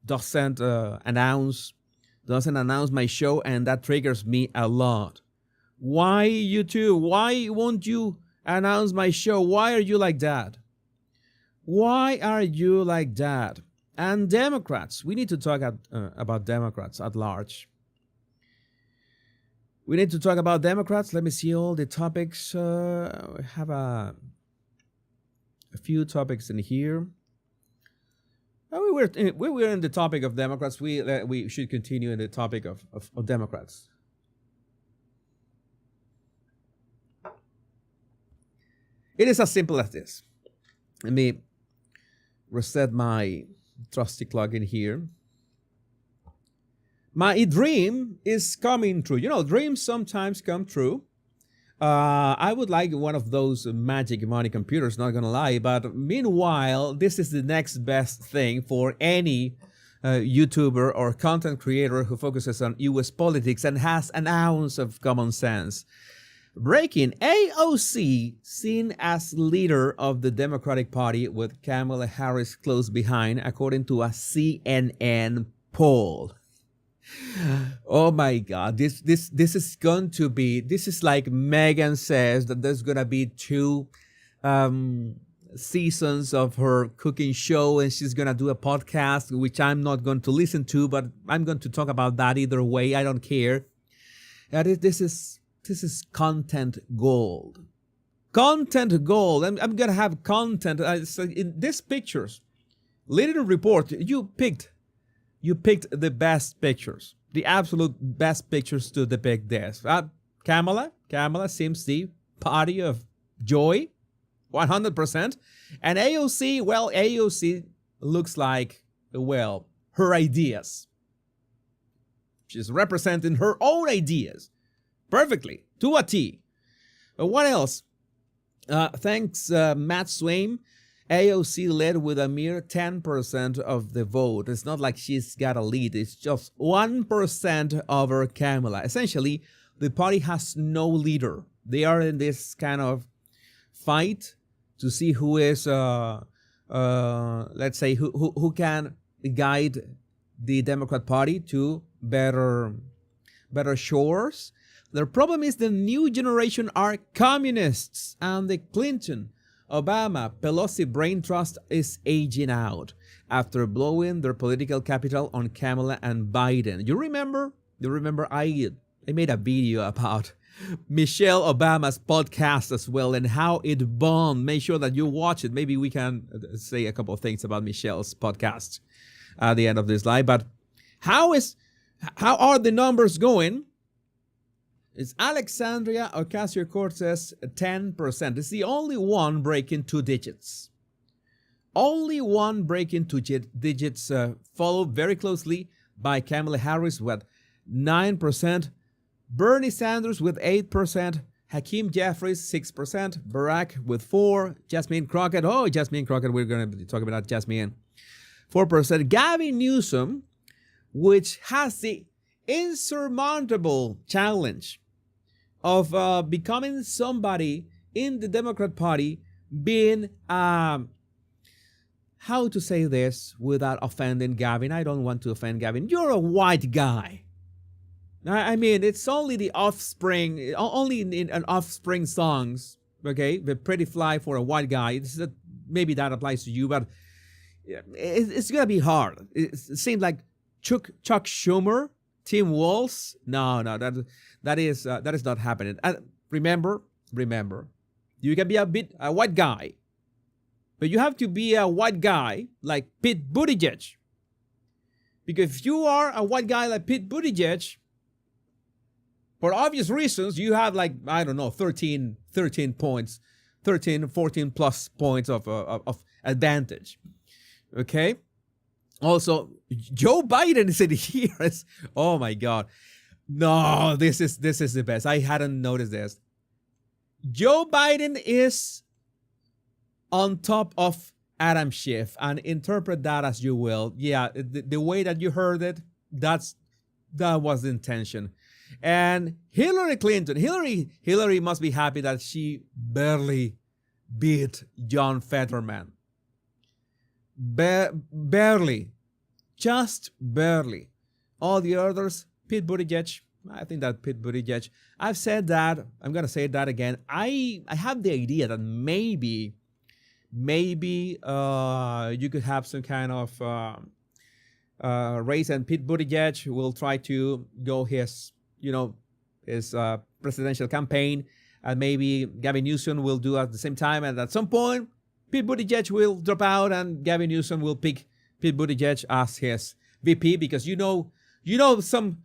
Speaker 1: doesn't announce my show, and that triggers me a lot. Why, YouTube? Why won't you announce my show? Why are you like that? Why are you like that? And Democrats, we need to talk about Democrats at large. We need to talk about Democrats. Let me see all the topics. We have a few topics in here. We were in the topic of Democrats. We should continue in the topic of Democrats. It is as simple as this. Let me reset my trusty clock in here. My dream is coming true. Dreams sometimes come true. I would like one of those magic money computers, not gonna lie, but meanwhile, this is the next best thing for any YouTuber or content creator who focuses on US politics and has an ounce of common sense. Breaking: AOC seen as leader of the Democratic Party with Kamala Harris close behind, according to a CNN poll. Oh my God, this is going to be, this is like Megan says that there's gonna be 2 seasons of her cooking show, and she's gonna do a podcast, which I'm not going to listen to, but I'm going to talk about that either way. I don't care. This is content gold. Content gold. I'm gonna have content. So in these pictures, Little Report, you picked the best pictures, the absolute best pictures to depict this. Kamala seems the party of joy, 100%. And AOC, well, AOC looks like, well, her ideas. She's representing her own ideas perfectly, to a T. What else? Thanks, Matt Swain. AOC led with a mere 10% of the vote. It's not like she's got a lead. It's just 1% over Kamala. Essentially, the party has no leader. They are in this kind of fight to see who is, let's say, who can guide the Democrat Party to better shores. Their problem is the new generation are communists, and the Clinton, Obama, Pelosi brain trust is aging out after blowing their political capital on Kamala and Biden. You remember I made a video about Michelle Obama's podcast as well and how it bombed. Make sure that you watch it. Maybe we can say a couple of things about Michelle's podcast at the end of this live. But how are the numbers going? It's Alexandria Ocasio-Cortez, 10%. It's the only one breaking 2 digits. Only one breaking 2 digits, followed very closely by Kamala Harris with 9%, Bernie Sanders with 8%, Hakeem Jeffries 6%, Barack with 4%, Jasmine Crockett, we're going to be talking about Jasmine, 4%, Gavin Newsom which has the insurmountable challenge of becoming somebody in the Democrat Party being, how to say this without offending Gavin? I don't want to offend Gavin. You're a white guy. I mean, it's only the offspring, only in an offspring songs, okay? The pretty fly for a white guy. Maybe that applies to you, but it's going to be hard. It seems like Chuck Schumer, Tim Walz. No, that is not happening. Remember, you can be a white guy, but you have to be a white guy like Pete Buttigieg. Because if you are a white guy like Pete Buttigieg, for obvious reasons, you have like, I don't know, 13 points, 14 plus points of advantage. Okay? Also, Joe Biden is in here. Oh my God. No, this is the best. I hadn't noticed this. Joe Biden is on top of Adam Schiff, and interpret that as you will. Yeah, the way that you heard it, that was the intention. And Hillary Clinton, Hillary must be happy that she barely beat John Fetterman. Barely. Just barely. All the others, Pete Buttigieg, I think that Pete Buttigieg, I've said that, I'm going to say that again. I have the idea that maybe you could have some kind of race, and Pete Buttigieg will try to go his presidential campaign, and maybe Gavin Newsom will do at the same time, and at some point, Pete Buttigieg will drop out, and Gavin Newsom will pick Pete Buttigieg as his VP, because you know some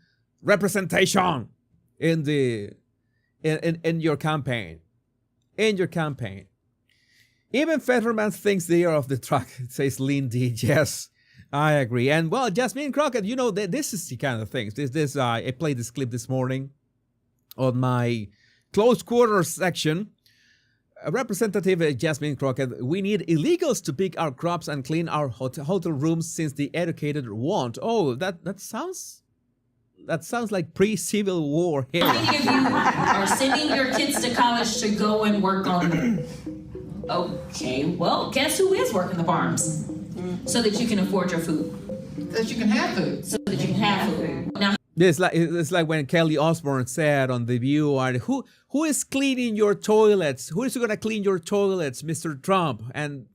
Speaker 1: representation in your campaign. Even Fetterman thinks they are off the track, says Lindy. Yes, I agree. And well, Jasmine Crockett, this is the kind of things. I played this clip this morning on my close quarters section. Representative Jasmine Crockett, we need illegals to pick our crops and clean our hotel rooms since the educated won't. Oh, that sounds like pre-Civil War era.
Speaker 15: How many of you are sending your kids to college to go and work on them? Okay, well, guess who is working the farms? So that you can afford your food. So that you can have food. So that you can have food. Now,
Speaker 1: it's like when Kelly Osbourne said on The View, who is cleaning your toilets? Who is going to clean your toilets, Mr. Trump? And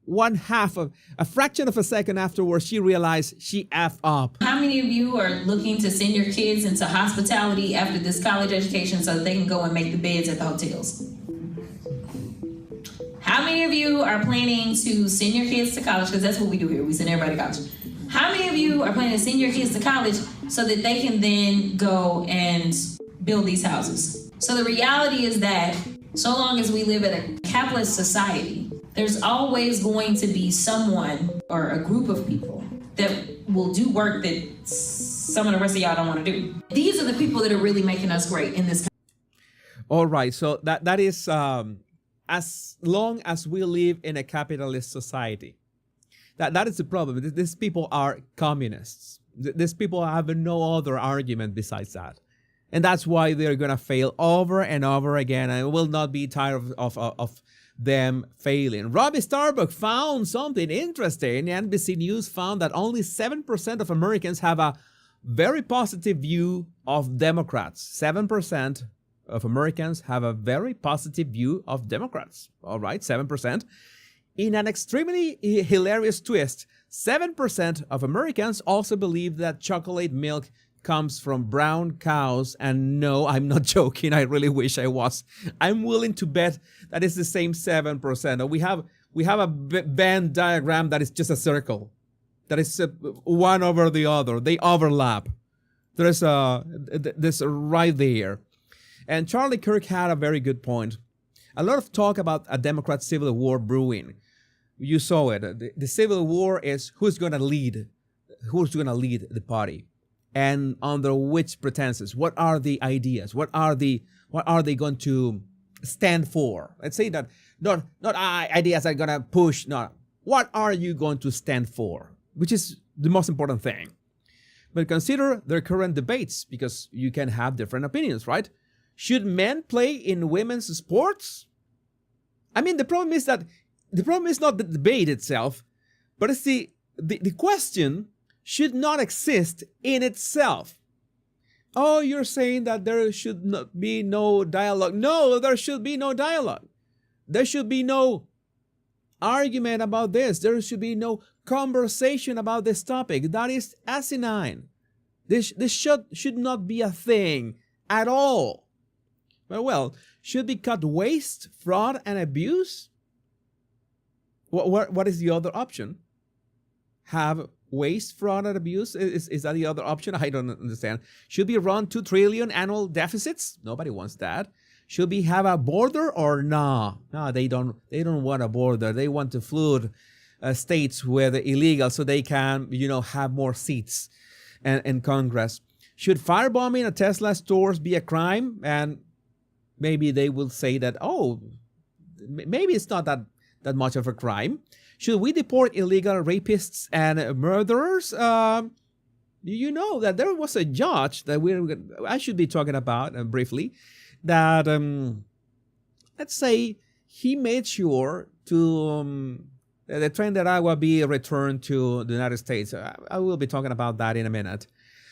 Speaker 1: a fraction of a second afterwards, she realized she effed up.
Speaker 15: how many of you are looking to send your kids into hospitality after this college education so that they can go and make the beds at the hotels? How many of you are planning to send your kids to college? Because that's what we do here. We send everybody to college. How many of you are planning to send your kids to college so that they can then go and build these houses? So the reality is that so long as we live in a capitalist society, there's always going to be someone or a group of people that will do work that some of the rest of y'all don't want to do. These are the people that are really making us great in this country.
Speaker 1: All right, so that is as long as we live in a capitalist society. That is the problem. These people are communists. These people have no other argument besides that. And that's why they're going to fail over and over again, and will not be tired of them failing. Robbie Starbuck found something interesting. NBC News found that only 7% of Americans have a very positive view of Democrats. 7% of Americans have a very positive view of Democrats. All right, 7%. In an extremely hilarious twist, 7% of Americans also believe that chocolate milk comes from brown cows. And no, I'm not joking. I really wish I was. I'm willing to bet that it's the same 7%. We have a Venn diagram that is just a circle. That is one over the other. They overlap. There's this right there. And Charlie Kirk had a very good point. A lot of talk about a Democrat civil war brewing. You saw it. The civil war is who's going to lead the party, and under which pretenses. What are the ideas? What are they going to stand for? Let's say that not ideas are going to push. No, what are you going to stand for? Which is the most important thing. But consider their current debates, because you can have different opinions, right? Should men play in women's sports? I mean, the problem is not the debate itself, but it's the question should not exist in itself. Oh, you're saying that there should not be no dialogue. No, there should be no dialogue. There should be no argument about this. There should be no conversation about this topic. That is asinine. This should not be a thing at all. Well, should be cut waste, fraud, and abuse? What is the other option? Have waste, fraud, and abuse? Is that the other option? I don't understand. Should we run 2 trillion annual deficits? Nobody wants that. Should we have a border or no? No, they don't want a border. They want to flood states where they're illegal so they can, have more seats in Congress. Should firebombing a Tesla stores be a crime? And maybe they will say that, maybe it's not that much of a crime. Should we deport illegal rapists and murderers? You know that there was a judge that I should be talking about briefly, that let's say he made sure to the Trinidad be returned to the United States. I will be talking about that in a minute.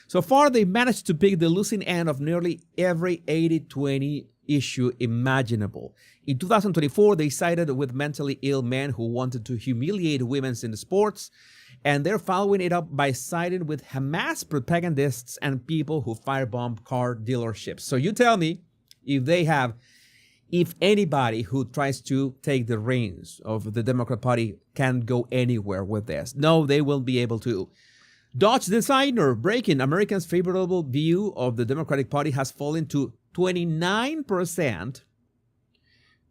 Speaker 1: So far, they managed to pick the losing end of nearly every 80-20 issue imaginable. In 2024, they sided with mentally ill men who wanted to humiliate women in the sports, and they're following it up by siding with Hamas propagandists and people who firebomb car dealerships. So you tell me if anybody who tries to take the reins of the Democrat Party can go anywhere with this. No, they won't be able to. Dodge designer breaking Americans' favorable view of the Democratic Party has fallen to 29%.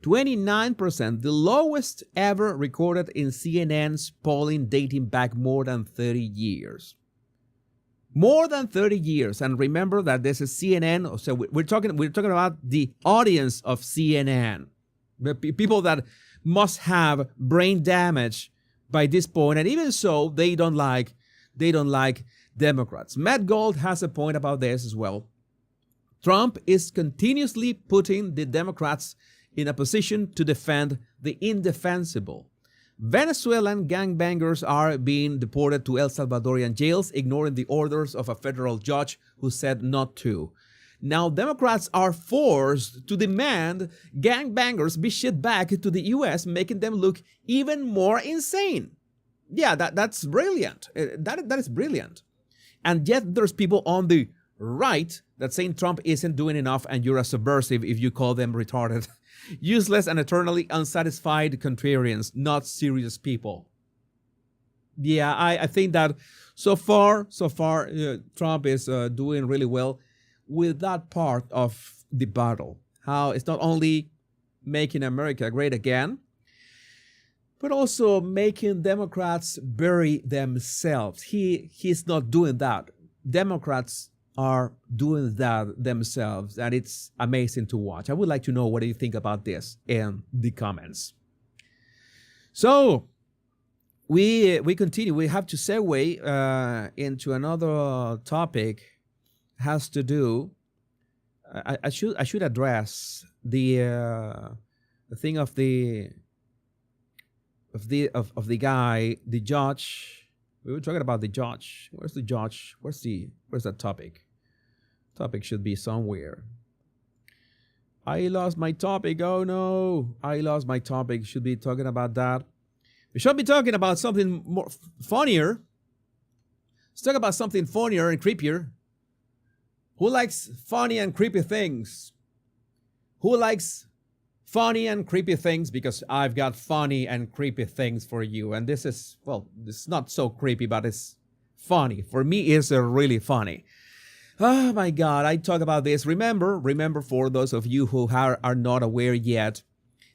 Speaker 1: 29%, the lowest ever recorded in CNN's polling dating back more than 30 years. More than 30 years. And remember that this is CNN. So we're talking about the audience of CNN. The people that must have brain damage by this point. And even so, they don't like Democrats. Matt Gold has a point about this as well. Trump is continuously putting the Democrats in a position to defend the indefensible. Venezuelan gangbangers are being deported to El Salvadorian jails, ignoring the orders of a federal judge who said not to. Now, Democrats are forced to demand gangbangers be shipped back to the U.S., making them look even more insane. Yeah, that's brilliant. That is brilliant. And yet there's people on the right that saying Trump isn't doing enough and you're a subversive if you call them retarded. Useless and eternally unsatisfied contrarians, not serious people. Yeah, I think that so far, Trump is doing really well with that part of the battle. How it's not only making America great again, but also making Democrats bury themselves. He's not doing that. Democrats are doing that themselves, and it's amazing to watch. I would like to know what do you think about this in the comments. So we continue. We have to segue into another topic. Has to do. I should address the thing of the guy, the judge. We were talking about the judge. Where's the judge? Where's that topic? Topic should be somewhere. I lost my topic. Oh no, I lost my topic. Should be talking about that. We should be talking about something more funnier. Let's talk about something funnier and creepier. Who likes funny and creepy things? Who likes funny and creepy things? Because I've got funny and creepy things for you. And this is, well, it's not so creepy, but it's funny. For me, it's really funny. Oh my God, I talk about this. Remember for those of you who are not aware yet,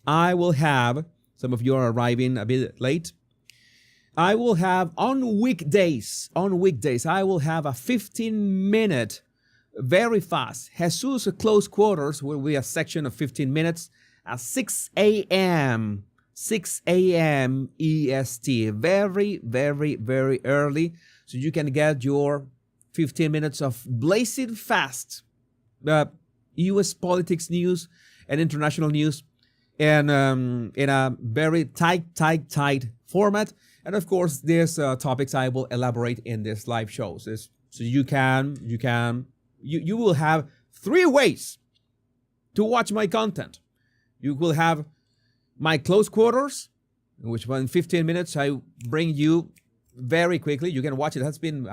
Speaker 1: I will have, some of you are arriving a bit late. I will have on weekdays, I will have a 15-minute, very fast, Jesus Close Quarters will be a section of 15 minutes at 6 a.m. 6 a.m. EST. Very, very, very early. so you can get your 15 minutes of blazing fast U.S. politics news and international news, and in a very tight format. And of course, there's topics I will elaborate in this live shows. So you will have 3 ways to watch my content. You will have my close quarters, in which in 15 minutes I bring you very quickly. You can watch it. Has been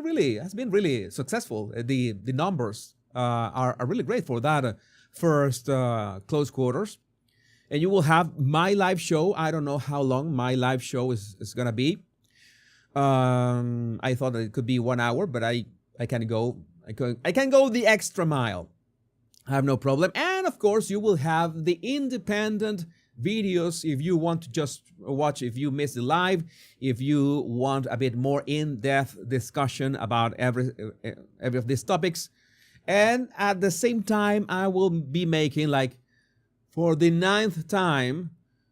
Speaker 1: really successful. The numbers are really great for that first close quarters. And you will have my live show. I don't know how long my live show is gonna be. I thought that it could be 1 hour, but I can go the extra mile. I have no problem. And of course, you will have the independent videos if you want to just watch, if you miss the live, if you want a bit more in-depth discussion about every of these topics. And at the same time, I will be making, like, for the 9th time,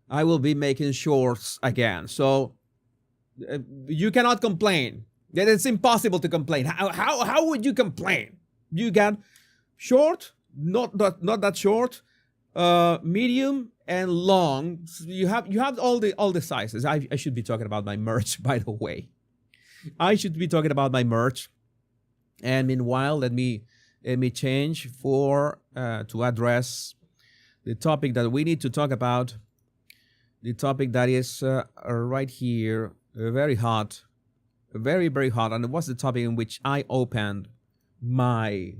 Speaker 1: I will be making shorts again. So you cannot complain. It's impossible to complain. How would you complain? You can short, not that short, medium, and long. So you have all the sizes. I should be talking about my merch, by the way. I should be talking about my merch. And meanwhile, let me change to address the topic that we need to talk about. The topic that is right here, very hot, very, very hot. And it was the topic in which I opened my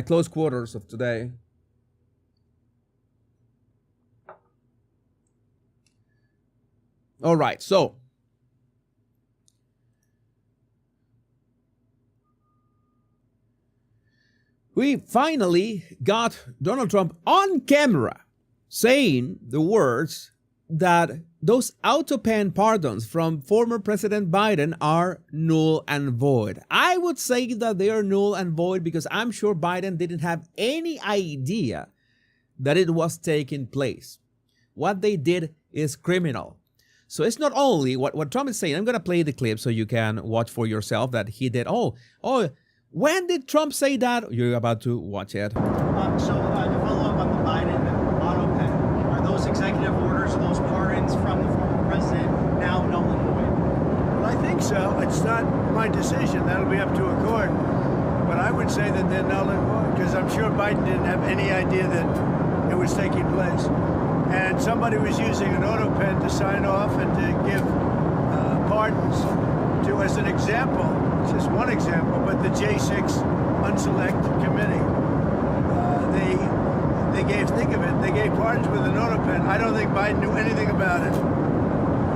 Speaker 1: close quarters of today. All right, so we finally got Donald Trump on camera saying the words that those autopen pardons from former President Biden are null and void. I would say that they are null and void because I'm sure Biden didn't have any idea that it was taking place. What they did is criminal. So it's not only what Trump is saying. I'm going to play the clip so you can watch for yourself that he did. Oh, when did Trump say that? You're about to watch it.
Speaker 16: To follow up on the Biden autopen, are those executive orders, or those pardons from the former president now null and void?
Speaker 10: Well, I think so. It's not my decision. That'll be up to a court. But I would say that they're null and void because I'm sure Biden didn't have any idea that it was taking place. And somebody was using an autopen to sign off and to give pardons to, as an example, just one example, but the J6 Unselect Committee. They gave pardons with an autopen. I don't think Biden knew anything about it.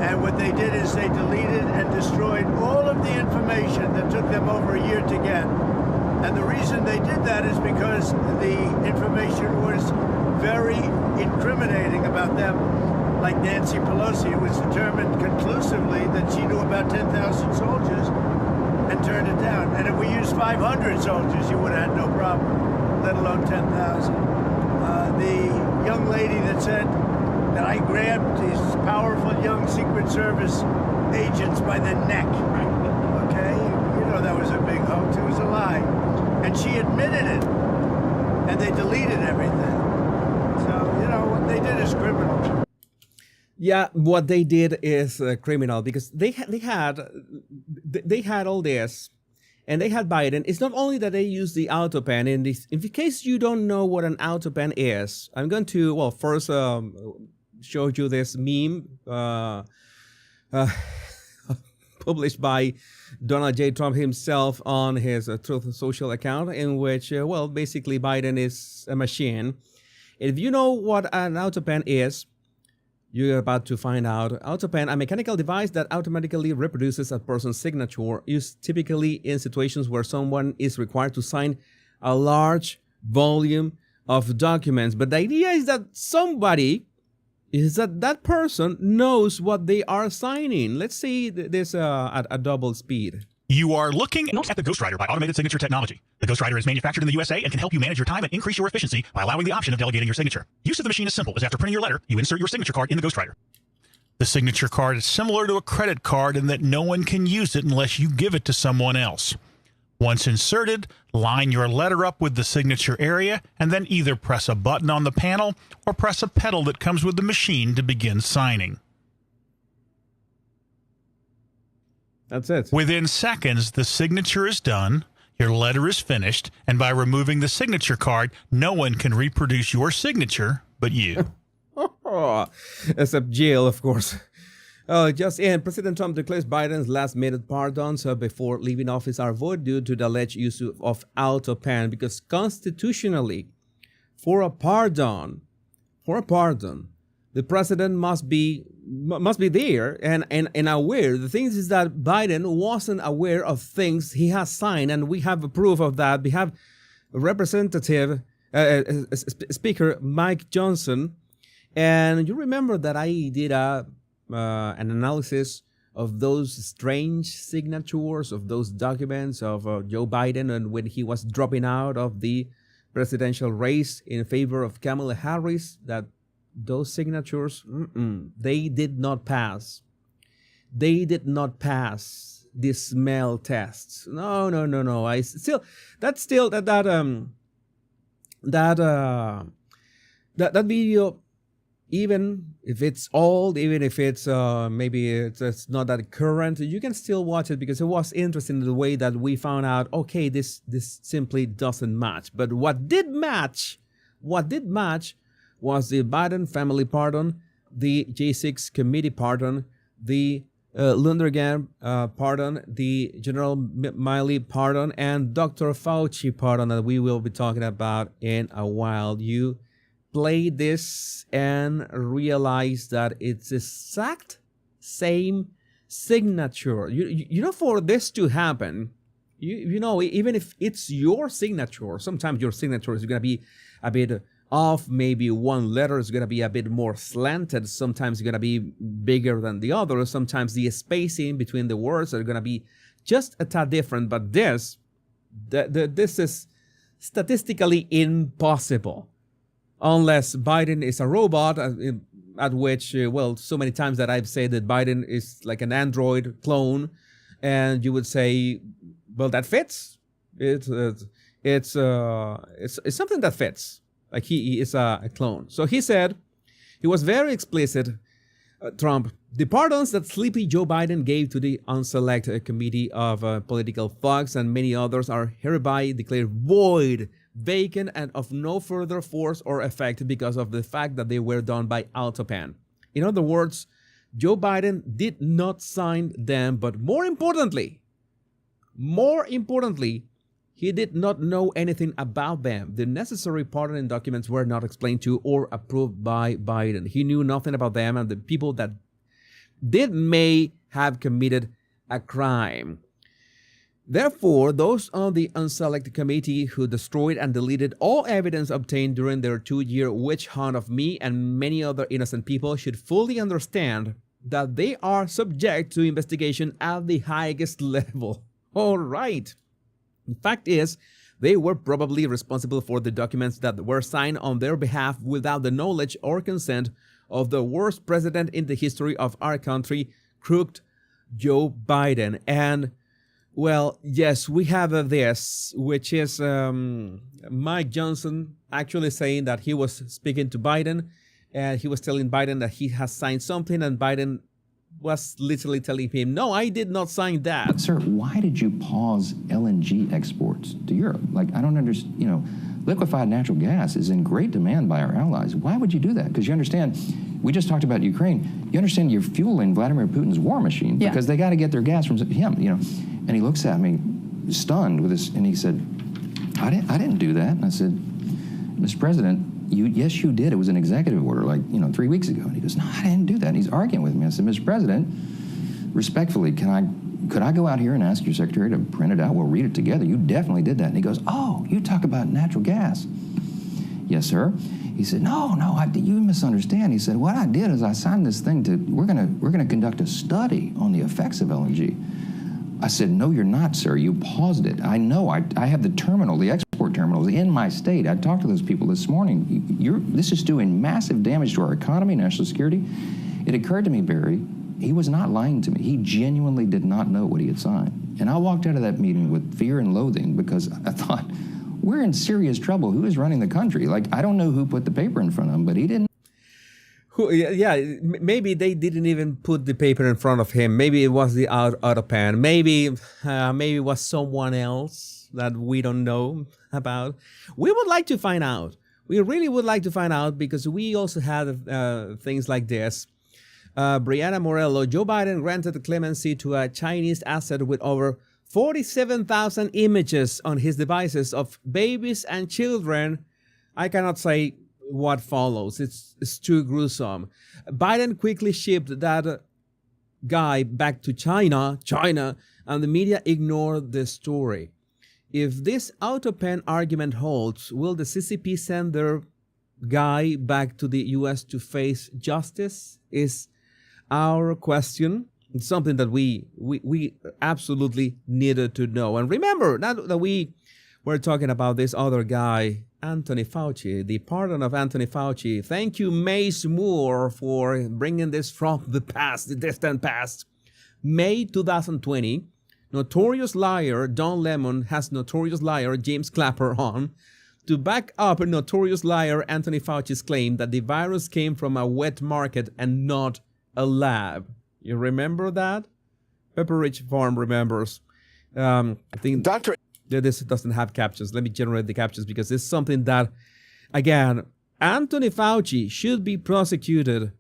Speaker 10: And what they did is they deleted and destroyed all of the information that took them over a year to get. And the reason they did that is because the information was very incriminating about them. Like Nancy Pelosi, it was determined conclusively that she knew about 10,000 soldiers and turned it down. And if we used 500 soldiers, you would have had no problem, let alone 10,000. The young lady that said that I grabbed these powerful young Secret Service agents by the neck. Okay? You know that was a big hoax. It was a lie. And she admitted it. And they deleted everything. So, you know, what they did is criminal.
Speaker 1: Yeah, what they did is criminal because they had all this, and they had Biden. It's not only that they use the autopen. In case you don't know what an autopen is, I'm going to first show you this meme published by Donald J. Trump himself on his Truth Social account, in which basically Biden is a machine. If you know what an autopen is, you're about to find out. Autopen, a mechanical device that automatically reproduces a person's signature, used typically in situations where someone is required to sign a large volume of documents. But the idea is that that person knows what they are signing. Let's see this at a double speed.
Speaker 17: You are looking at the Ghostwriter by Automated Signature Technology. The Ghostwriter is manufactured in the USA and can help you manage your time and increase your efficiency by allowing the option of delegating your signature. Use of the machine is simple, as after printing your letter, you insert your signature card in the Ghostwriter. The signature card is similar to a credit card in that no one can use it unless you give it to someone else. Once inserted, line your letter up with the signature area and then either press a button on the panel or press a pedal that comes with the machine to begin signing.
Speaker 1: That's it.
Speaker 17: Within seconds, the signature is done, your letter is finished, and by removing the signature card, no one can reproduce your signature but you.
Speaker 1: Except jail, of course. Just in, President Trump declares Biden's last-minute pardons before leaving office are void due to the alleged use of autopen, because constitutionally, for a pardon, the president must be there and aware. The thing is that Biden wasn't aware of things he has signed, and we have proof of that. We have Representative Speaker Mike Johnson. And you remember that I did an analysis of those strange signatures, of those documents of Joe Biden, and when he was dropping out of the presidential race in favor of Kamala Harris, that those signatures, they did not pass. They did not pass the smell tests. No. That video, even if it's old, even if it's maybe it's not that current, you can still watch it because it was interesting in the way that we found out, okay, this simply doesn't match. But what did match was the Biden family pardon, the J6 committee pardon, the Lundergan pardon, the General Miley pardon, and Dr. Fauci pardon that we will be talking about in a while. You play this and realize that it's the exact same signature. You know, for this to happen, you know, even if it's your signature, sometimes your signature is going to be a bit off. Maybe one letter is going to be a bit more slanted. Sometimes it's going to be bigger than the other. Sometimes the spacing between the words are going to be just a tad different. But this is statistically impossible. Unless Biden is a robot, at which, well, so many times that I've said that Biden is like an Android clone, and you would say, well, that fits. It's something that fits. Like he is a clone. So he said, he was very explicit, Trump, the pardons that sleepy Joe Biden gave to the unselect committee of political thugs and many others are hereby declared void, vacant, and of no further force or effect because of the fact that they were done by autopen. In other words, Joe Biden did not sign them, but more importantly, he did not know anything about them. The necessary pardoning documents were not explained to or approved by Biden. He knew nothing about them, and the people that did may have committed a crime. Therefore, those on the unselected committee who destroyed and deleted all evidence obtained during their 2-year witch hunt of me and many other innocent people should fully understand that they are subject to investigation at the highest level. All right. The fact is, they were probably responsible for the documents that were signed on their behalf without the knowledge or consent of the worst president in the history of our country, crooked Joe Biden. And, well, yes, we have this, which is Mike Johnson actually saying that he was speaking to Biden, and he was telling Biden that he has signed something, and Biden was literally telling him, no, I did not sign that.
Speaker 18: Sir, why did you pause LNG exports to Europe? Like, I don't understand, you know, liquefied natural gas is in great demand by our allies. Why would you do that? Because you understand, we just talked about Ukraine. You understand you're fueling Vladimir Putin's war machine because they got to get their gas from him, you know. And he looks at me stunned with this, and he said, I didn't do that. And I said, Mr. President, yes, you did. It was an executive order, like, 3 weeks ago. And he goes, no, I didn't do that. And he's arguing with me. I said, Mr. President, respectfully, could I go out here and ask your secretary to print it out? We'll read it together. You definitely did that. And he goes, oh, you talk about natural gas. Yes, sir. He said, no, you misunderstand. He said, what I did is I signed this thing we're gonna conduct a study on the effects of LNG. I said, no, you're not, sir. You paused it. I know. I have the export terminals in my state. I talked to those people this morning. This is doing massive damage to our economy, national security, it occurred to me, Barry, he was not lying to me. He genuinely did not know what he had signed. And I walked out of that meeting with fear and loathing because I thought, we're in serious trouble. Who is running the country? Like, I don't know who put the paper in front of him, but he didn't.
Speaker 1: Maybe they didn't even put the paper in front of him. Maybe it was the autopen. Maybe it was someone else that we don't know about. We would like to find out. We really would like to find out because we also had things like this. Brianna Morello, Joe Biden granted clemency to a Chinese asset with over 47,000 images on his devices of babies and children. I cannot say what follows. It's too gruesome. Biden quickly shipped that guy back to China, and the media ignored the story. If this autopen argument holds, will the CCP send their guy back to the U.S. to face justice? Is our question. It's something that we absolutely needed to know. And remember, now that we were talking about this other guy, Anthony Fauci, the pardon of Anthony Fauci. Thank you, MOAR, for bringing this from the past, the distant past. May 2020, notorious liar Don Lemon has notorious liar James Clapper on to back up a notorious liar Anthony Fauci's claim that the virus came from a wet market and not a lab. You remember that? Pepper Rich Farm remembers. I think Dr. This doesn't have captions. Let me generate the captions because it's something that, again, Anthony Fauci should be prosecuted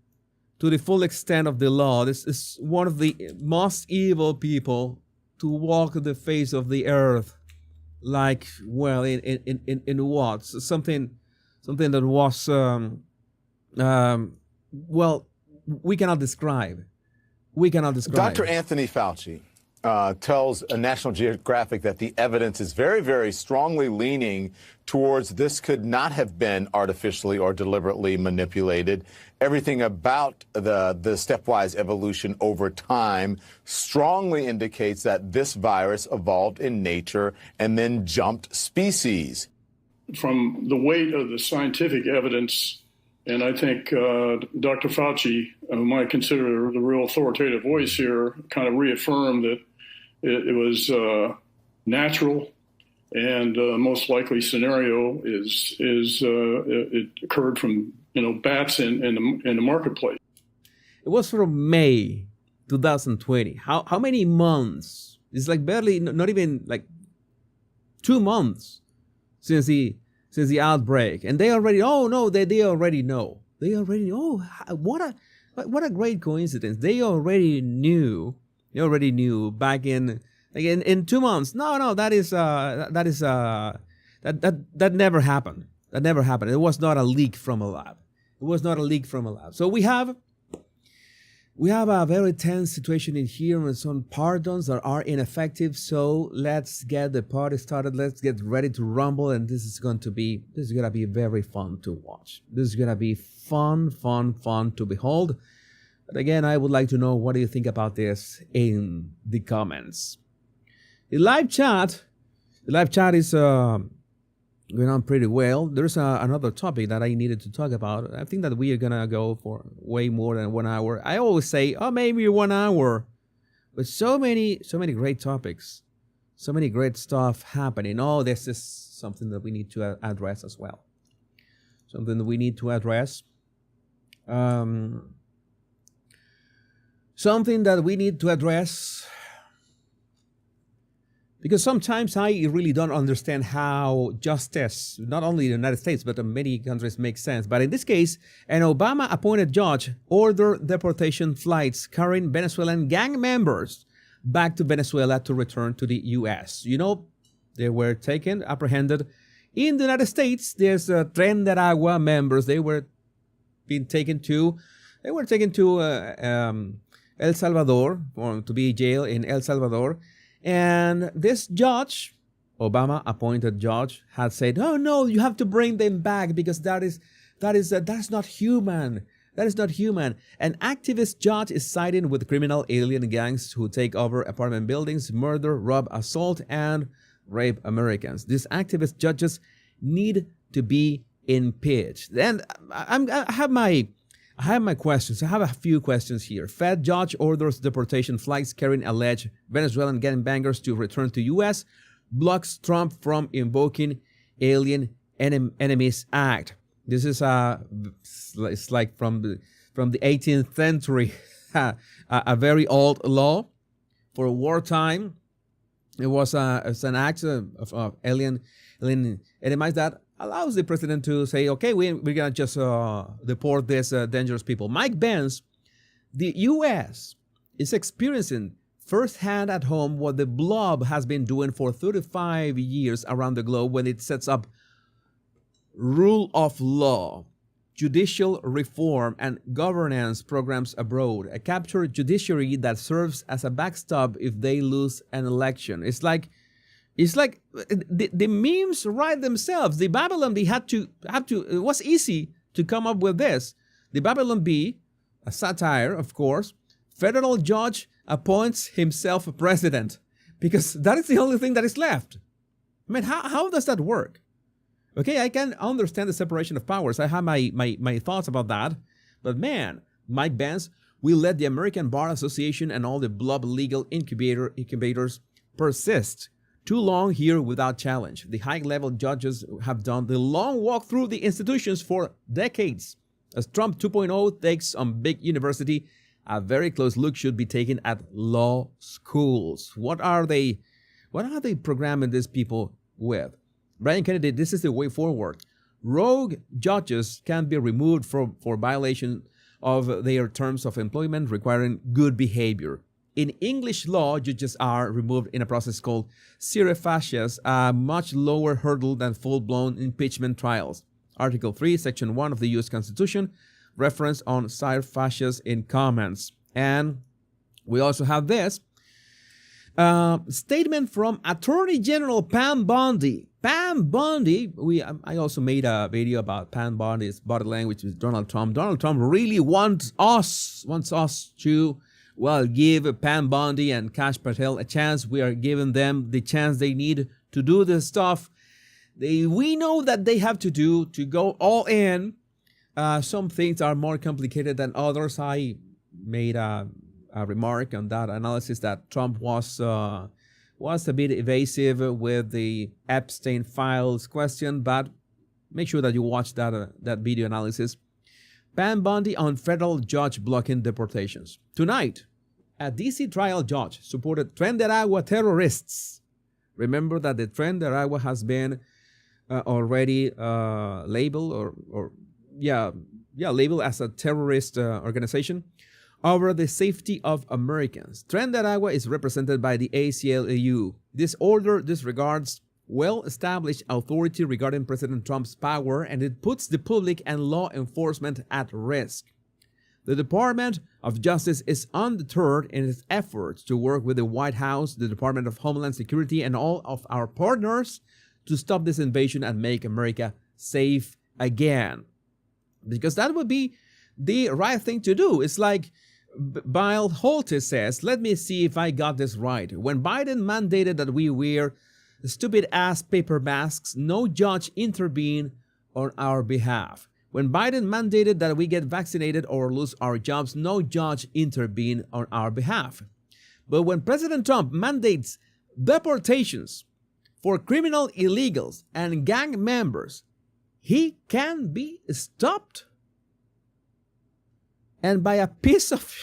Speaker 1: to the full extent of the law. This is one of the most evil people to walk the face of the earth. Like, well, in what? Something that was, well, we cannot describe. We cannot describe.
Speaker 19: Dr. Anthony Fauci tells National Geographic that the evidence is very, very strongly leaning towards this could not have been artificially or deliberately manipulated. Everything about the stepwise evolution over time strongly indicates that this virus evolved in nature and then jumped species.
Speaker 20: From the weight of the scientific evidence, and I think Dr. Fauci, whom I consider the real authoritative voice here, kind of reaffirmed that it was natural, and most likely scenario is it occurred from bats in the marketplace.
Speaker 1: It was from May 2020. How many months? It's like barely, not even like 2 months since the outbreak, and they already they already know. They already know. What a great coincidence. They already knew. They already knew back in 2 months. No, that never happened. That never happened. It was not a leak from a lab. It was not a leak from a lab. So we have a very tense situation in here and some pardons that are ineffective. So let's get the party started. Let's get ready to rumble. And this is gonna be very fun to watch. This is gonna be fun to behold. But again, I would like to know, what do you think about this in the comments? The live chat is going on pretty well. There's another topic that I needed to talk about. I think that we are gonna go for way more than 1 hour. I always say, maybe 1 hour, but so many great topics, so many great stuff happening. This is something that we need to address as well. Something that we need to address. Something that we need to address, because sometimes I really don't understand how justice, not only in the United States, but in many countries, makes sense. But in this case, an Obama-appointed judge ordered deportation flights carrying Venezuelan gang members back to Venezuela to return to the U.S. They were apprehended in the United States. There's Tren de Aragua members. They were taken to El Salvador, to be jailed in El Salvador. And this judge, Obama-appointed judge, had said, no, you have to bring them back because that's not human. That is not human. An activist judge is siding with criminal alien gangs who take over apartment buildings, murder, rob, assault, and rape Americans. These activist judges need to be impeached. And I I have my questions. I have a few questions here. Fed judge orders deportation flights carrying alleged Venezuelan gangbangers to return to U.S. Blocks Trump from invoking Alien Enemies Act. This is it's like from the 18th century, a very old law for wartime. It was it's an act of alien enemies that allows the president to say, okay, we're going to just deport these dangerous people. Mike Pence, the U.S. is experiencing firsthand at home what the blob has been doing for 35 years around the globe when it sets up rule of law, judicial reform, and governance programs abroad. A captured judiciary that serves as a backstop if they lose an election. It's like the memes write themselves. The Babylon Bee had to. It was easy to come up with this. The Babylon Bee, a satire, of course. Federal judge appoints himself president because that is the only thing that is left. I mean, how does that work? Okay, I can understand the separation of powers. I have my thoughts about that. But man, Mike Pence will let the American Bar Association and all the blob legal incubators persist too long here without challenge. The high-level judges have done the long walk through the institutions for decades. As Trump 2.0 takes on big university, a very close look should be taken at law schools. What are they programming these people with? Brian Kennedy, this is the way forward. Rogue judges can be removed for violation of their terms of employment requiring good behavior. In English law, judges are removed in a process called surreptitious, a much lower hurdle than full-blown impeachment trials. Article 3, Section 1 of the U.S. Constitution, reference on surreptitious in comments. And we also have this statement from Attorney General Pam Bondi. Pam Bondi, I also made a video about Pam Bondi's body language with Donald Trump. Donald Trump really wants us to, well, give Pam Bondi and Kash Patel a chance. We are giving them the chance they need to do this stuff we know that they have to do to go all in. Some things are more complicated than others. I made a remark on that analysis that Trump was a bit evasive with the Epstein files question, but make sure that you watch that video analysis. Pam Bondi on federal judge blocking deportations. Tonight, a D.C. trial judge supported Tren de Aragua terrorists. Remember that the Tren de Aragua has been already labeled labeled as a terrorist organization over the safety of Americans. Tren de Aragua is represented by the ACLU. This order disregards well-established authority regarding President Trump's power, and it puts the public and law enforcement at risk. The Department of Justice is undeterred in its efforts to work with the White House, the Department of Homeland Security, and all of our partners to stop this invasion and make America safe again. Because that would be the right thing to do. It's like Bill Holte says, let me see if I got this right. When Biden mandated that we wear stupid-ass paper masks, no judge intervened on our behalf. When Biden mandated that we get vaccinated or lose our jobs, no judge intervened on our behalf. But when President Trump mandates deportations for criminal illegals and gang members, he can be stopped. And by a piece of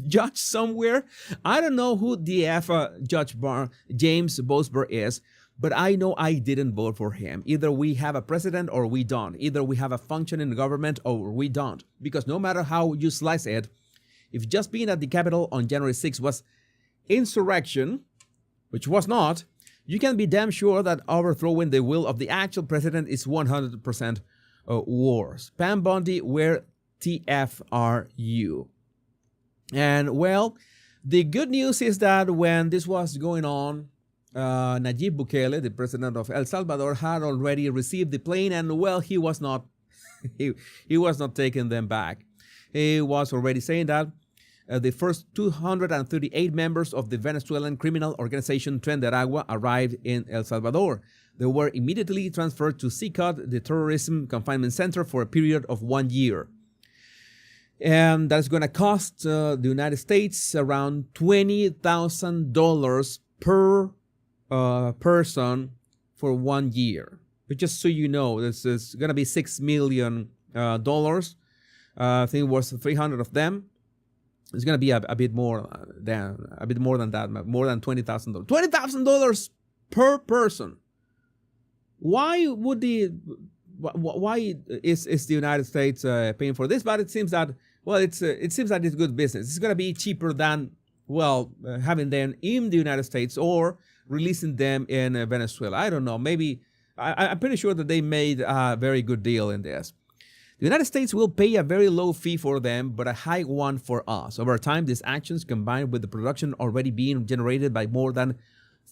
Speaker 1: judge somewhere, I don't know who the Judge James Bosber is, but I know I didn't vote for him. Either we have a president or we don't. Either we have a functioning government or we don't. Because no matter how you slice it, if just being at the Capitol on January 6th was insurrection, which was not, you can be damn sure that overthrowing the will of the actual president is 100% worse. Pam Bondi, where TFRU. And well, the good news is that when this was going on, Nayib Bukele, the president of El Salvador, had already received the plane, and well, he was not taking them back. He was already saying that the first 238 members of the Venezuelan criminal organization Tren de Aragua arrived in El Salvador. They were immediately transferred to CICOT, the terrorism confinement center, for a period of 1 year. And that's going to cost the United States around $20,000 per person for 1 year. But just so you know, this is going to be $6 million. I think it was 300 of them. It's going to be a bit more than that, more than $20,000. $20,000 per person. Why is the United States paying for this? But it seems that it seems that it's good business. It's going to be cheaper than having them in the United States or releasing them in Venezuela. I don't know. Maybe I'm pretty sure that they made a very good deal in this. The United States will pay a very low fee for them, but a high one for us. Over time, these actions, combined with the production already being generated by more than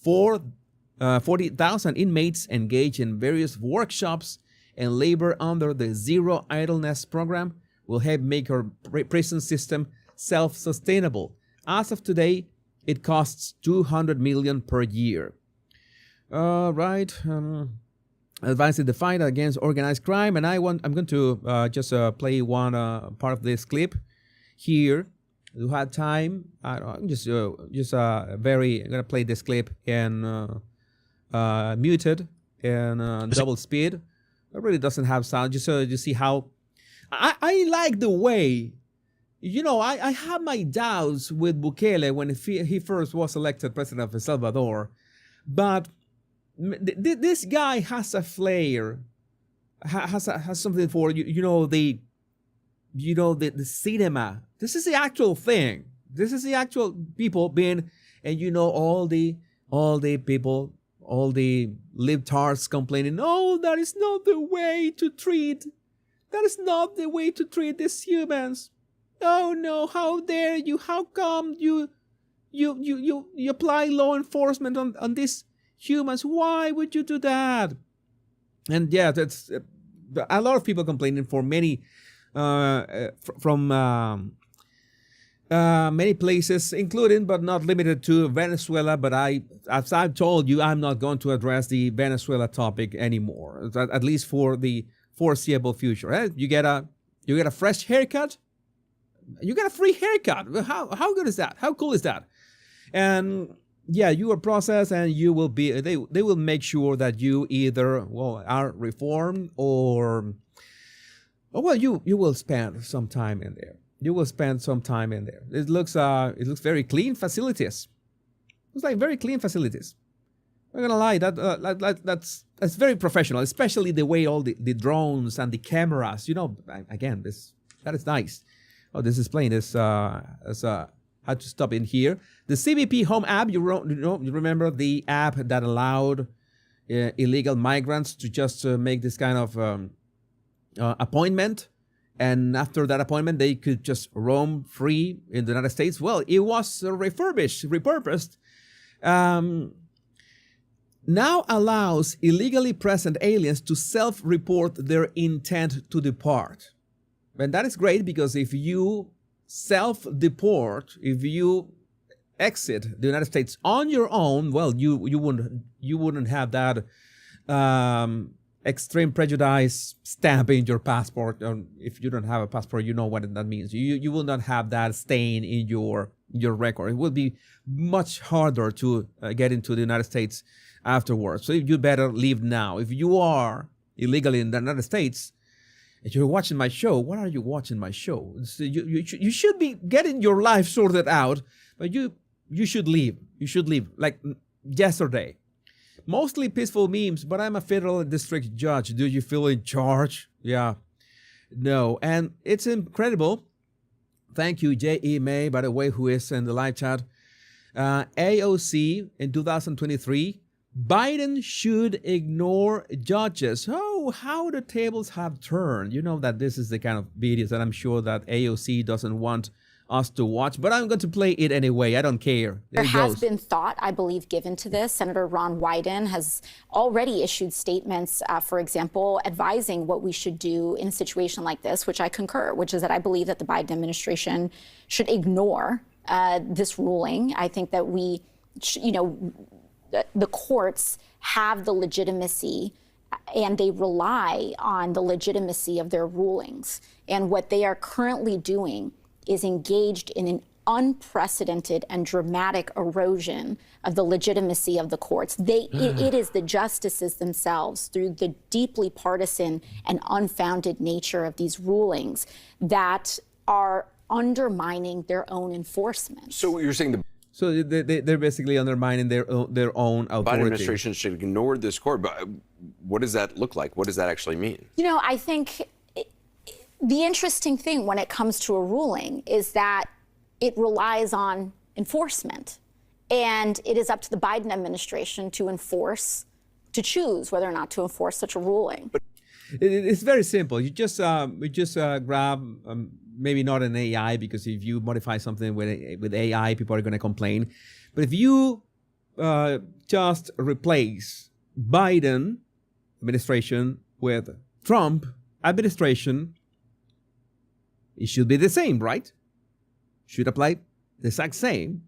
Speaker 1: 40,000 inmates engaged in various workshops and labor under the Zero Idleness program, will help make our prison system self-sustainable. As of today, it costs $200 million per year. Right. Advancing the fight against organized crime, and I'm going to just play one part of this clip here. Who had time? I'm just I'm gonna play this clip in muted and double speed. It really doesn't have sound. Just so you see how I like the way. I have my doubts with Bukele when he first was elected president of El Salvador, but this guy has a flair, has something for the cinema. This is the actual thing. This is the actual people being, and all the people, all the libtards complaining. No, that is not the way to treat. That is not the way to treat these humans. Oh no! How dare you? How come you apply law enforcement on these humans? Why would you do that? And yeah, that's a lot of people complaining for many from many places, including but not limited to Venezuela. But as I've told you, I'm not going to address the Venezuela topic anymore, at least for the foreseeable future. Right? You get a fresh haircut, you get a free haircut. How good is that? How cool is that? And yeah, you are processed, and you will be. They will make sure that you either are reformed or you will spend some time in there. You will spend some time in there. It looks very clean facilities. It's like very clean facilities. I'm not gonna lie, that's very professional, especially the way all the drones and the cameras. Again, that is nice. Oh, this is playing this how to stop in here. The CBP Home app, you remember the app that allowed illegal migrants to just make this kind of appointment, and after that appointment they could just roam free in the United States. Well, it was repurposed. Now allows illegally present aliens to self-report their intent to depart. And that is great, because if you self-deport, if you exit the United States on your own, well, you wouldn't have that extreme prejudice stamp in your passport. If you don't have a passport, you know what that means. You will not have that stain in your record. It will be much harder to get into the United States afterwards. So you better leave now. If you are illegally in the United States, if you're watching my show, what are you watching my show? So you should be getting your life sorted out, but you should leave. You should leave, like yesterday. Mostly peaceful memes, but I'm a federal district judge. Do you feel in charge? Yeah. No. And it's incredible. Thank you, J.E. May, by the way, who is in the live chat. AOC in 2023. Biden should ignore judges. Oh, how the tables have turned. You know that this is the kind of videos that I'm sure that AOC doesn't want us to watch, but I'm going to play it anyway. I don't care.
Speaker 21: There has been thought, I believe, given to this. Senator Ron Wyden has already issued statements, for example, advising what we should do in a situation like this, which I concur, which is that I believe that the Biden administration should ignore this ruling. I think that we, the courts have the legitimacy and they rely on the legitimacy of their rulings. And what they are currently doing is engaged in an unprecedented and dramatic erosion of the legitimacy of the courts. It is the justices themselves, through the deeply partisan and unfounded nature of these rulings, that are undermining their own enforcement.
Speaker 3: So you're saying
Speaker 1: So they're basically undermining their own authority.
Speaker 3: Biden administration should ignore this court, but what does that look like? What does that actually mean?
Speaker 21: You know, I think the interesting thing when it comes to a ruling is that it relies on enforcement. And it is up to the Biden administration to choose whether or not to enforce such a ruling.
Speaker 1: It's very simple. You just grab maybe not an AI, because if you modify something with AI, people are going to complain. But if you just replace Biden administration with Trump administration, it should be the same, right? Should apply the exact same.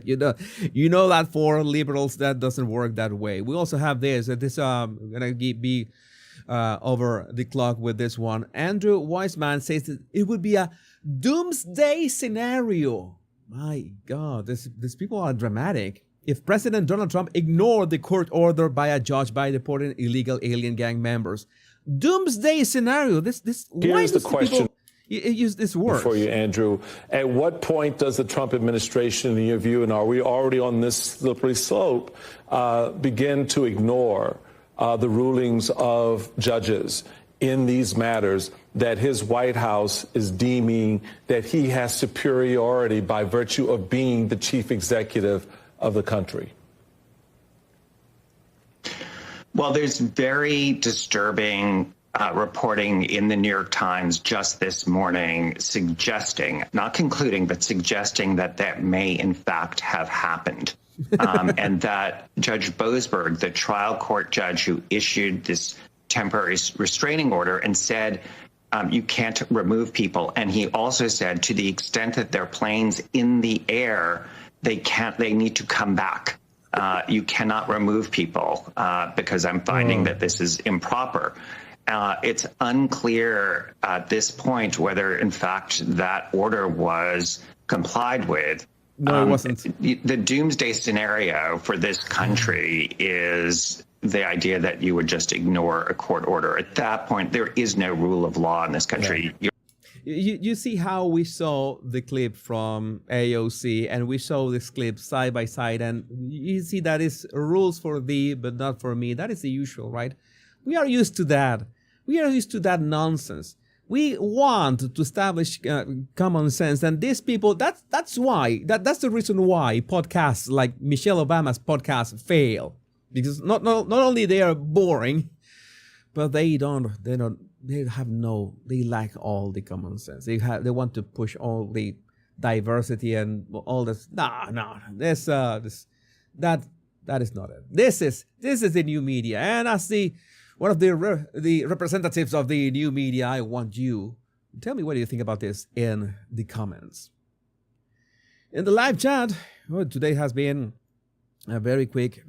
Speaker 1: You know that for liberals that doesn't work that way. We also have this. I'm gonna be over the clock with this one. Andrew Weissman says that it would be a doomsday scenario. My God, these people are dramatic. If President Donald Trump ignored the court order by a judge by deporting illegal alien gang members, doomsday scenario.
Speaker 22: Here's the question.
Speaker 1: Use this word
Speaker 22: for you, Andrew. At what point does the Trump administration, in your view, and are we already on this slippery slope, begin to ignore the rulings of judges in these matters that his White House is deeming that he has superiority by virtue of being the chief executive of the country?
Speaker 23: Well, there's very disturbing reporting in the New York Times just this morning suggesting, not concluding, but suggesting that may in fact have happened. And that Judge Boasberg, the trial court judge who issued this temporary restraining order and said, you can't remove people. And he also said, to the extent that they're planes in the air, they need to come back. You cannot remove people because I'm finding that this is improper. It's unclear at this point whether, in fact, that order was complied with.
Speaker 1: No, it wasn't.
Speaker 23: The doomsday scenario for this country is the idea that you would just ignore a court order. At that point, there is no rule of law in this country.
Speaker 1: Yeah. You see how we saw the clip from AOC and we saw this clip side by side, and you see that is rules for thee, but not for me. That is the usual, right? We are used to that. We are used to that nonsense. We want to establish common sense, and these people, that's the reason why podcasts like Michelle Obama's podcast fail, because not only they are boring, but they lack all the common sense. They want to push all the diversity and all this. That is not it. This is the new media, and as one of the representatives of the new media, I want you to tell me what do you think about this in the comments. In the live chat, today has been a very quick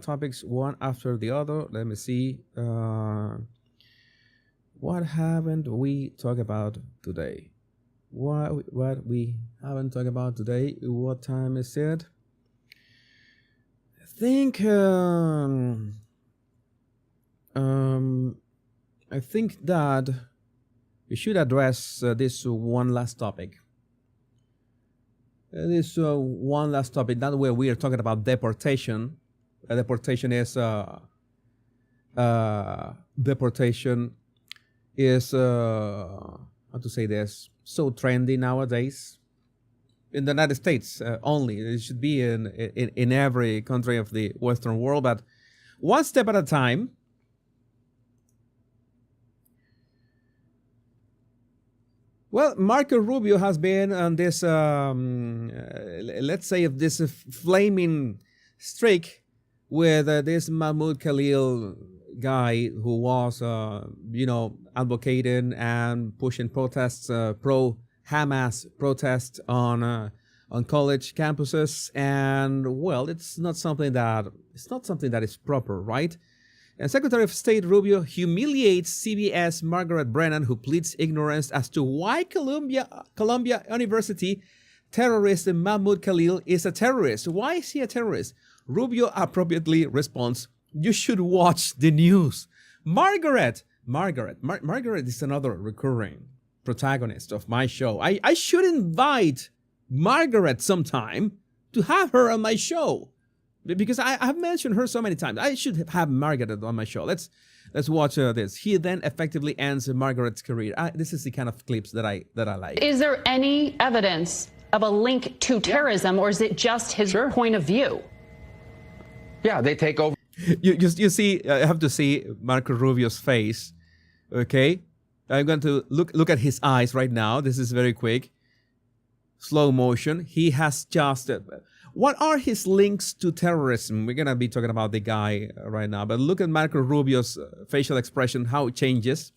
Speaker 1: topics, one after the other. Let me see. What haven't we talked about today? What we haven't talked about today? What time is it? I think that we should address this one last topic. That way we are talking about deportation. Deportation is how to say this, so trendy nowadays. In the United States only. It should be in every country of the Western world, but one step at a time. Well, Marco Rubio has been on this, let's say, of this flaming streak with this Mahmoud Khalil guy who was, advocating and pushing protests, pro-Hamas protests on college campuses, and well, it's not something that is proper, right? And Secretary of State Rubio humiliates CBS Margaret Brennan, who pleads ignorance as to why Columbia University terrorist Mahmoud Khalil is a terrorist. Why is he a terrorist? Rubio appropriately responds, "You should watch the news." Margaret is another recurring protagonist of my show. I should invite Margaret sometime to have her on my show, because I've mentioned her so many times. I should have Margaret on my show. Let's watch this. He then effectively ends Margaret's career. This is the kind of clips that I like.
Speaker 2: Is there any evidence of a link to terrorism, or is it just his point of view?
Speaker 4: Yeah, they take over.
Speaker 1: You see, I have to see Marco Rubio's face. Okay, I'm going to look at his eyes right now. This is very quick, slow motion. He has just. What are his links to terrorism? We're gonna be talking about the guy right now, but look at Marco Rubio's facial expression, how it changes.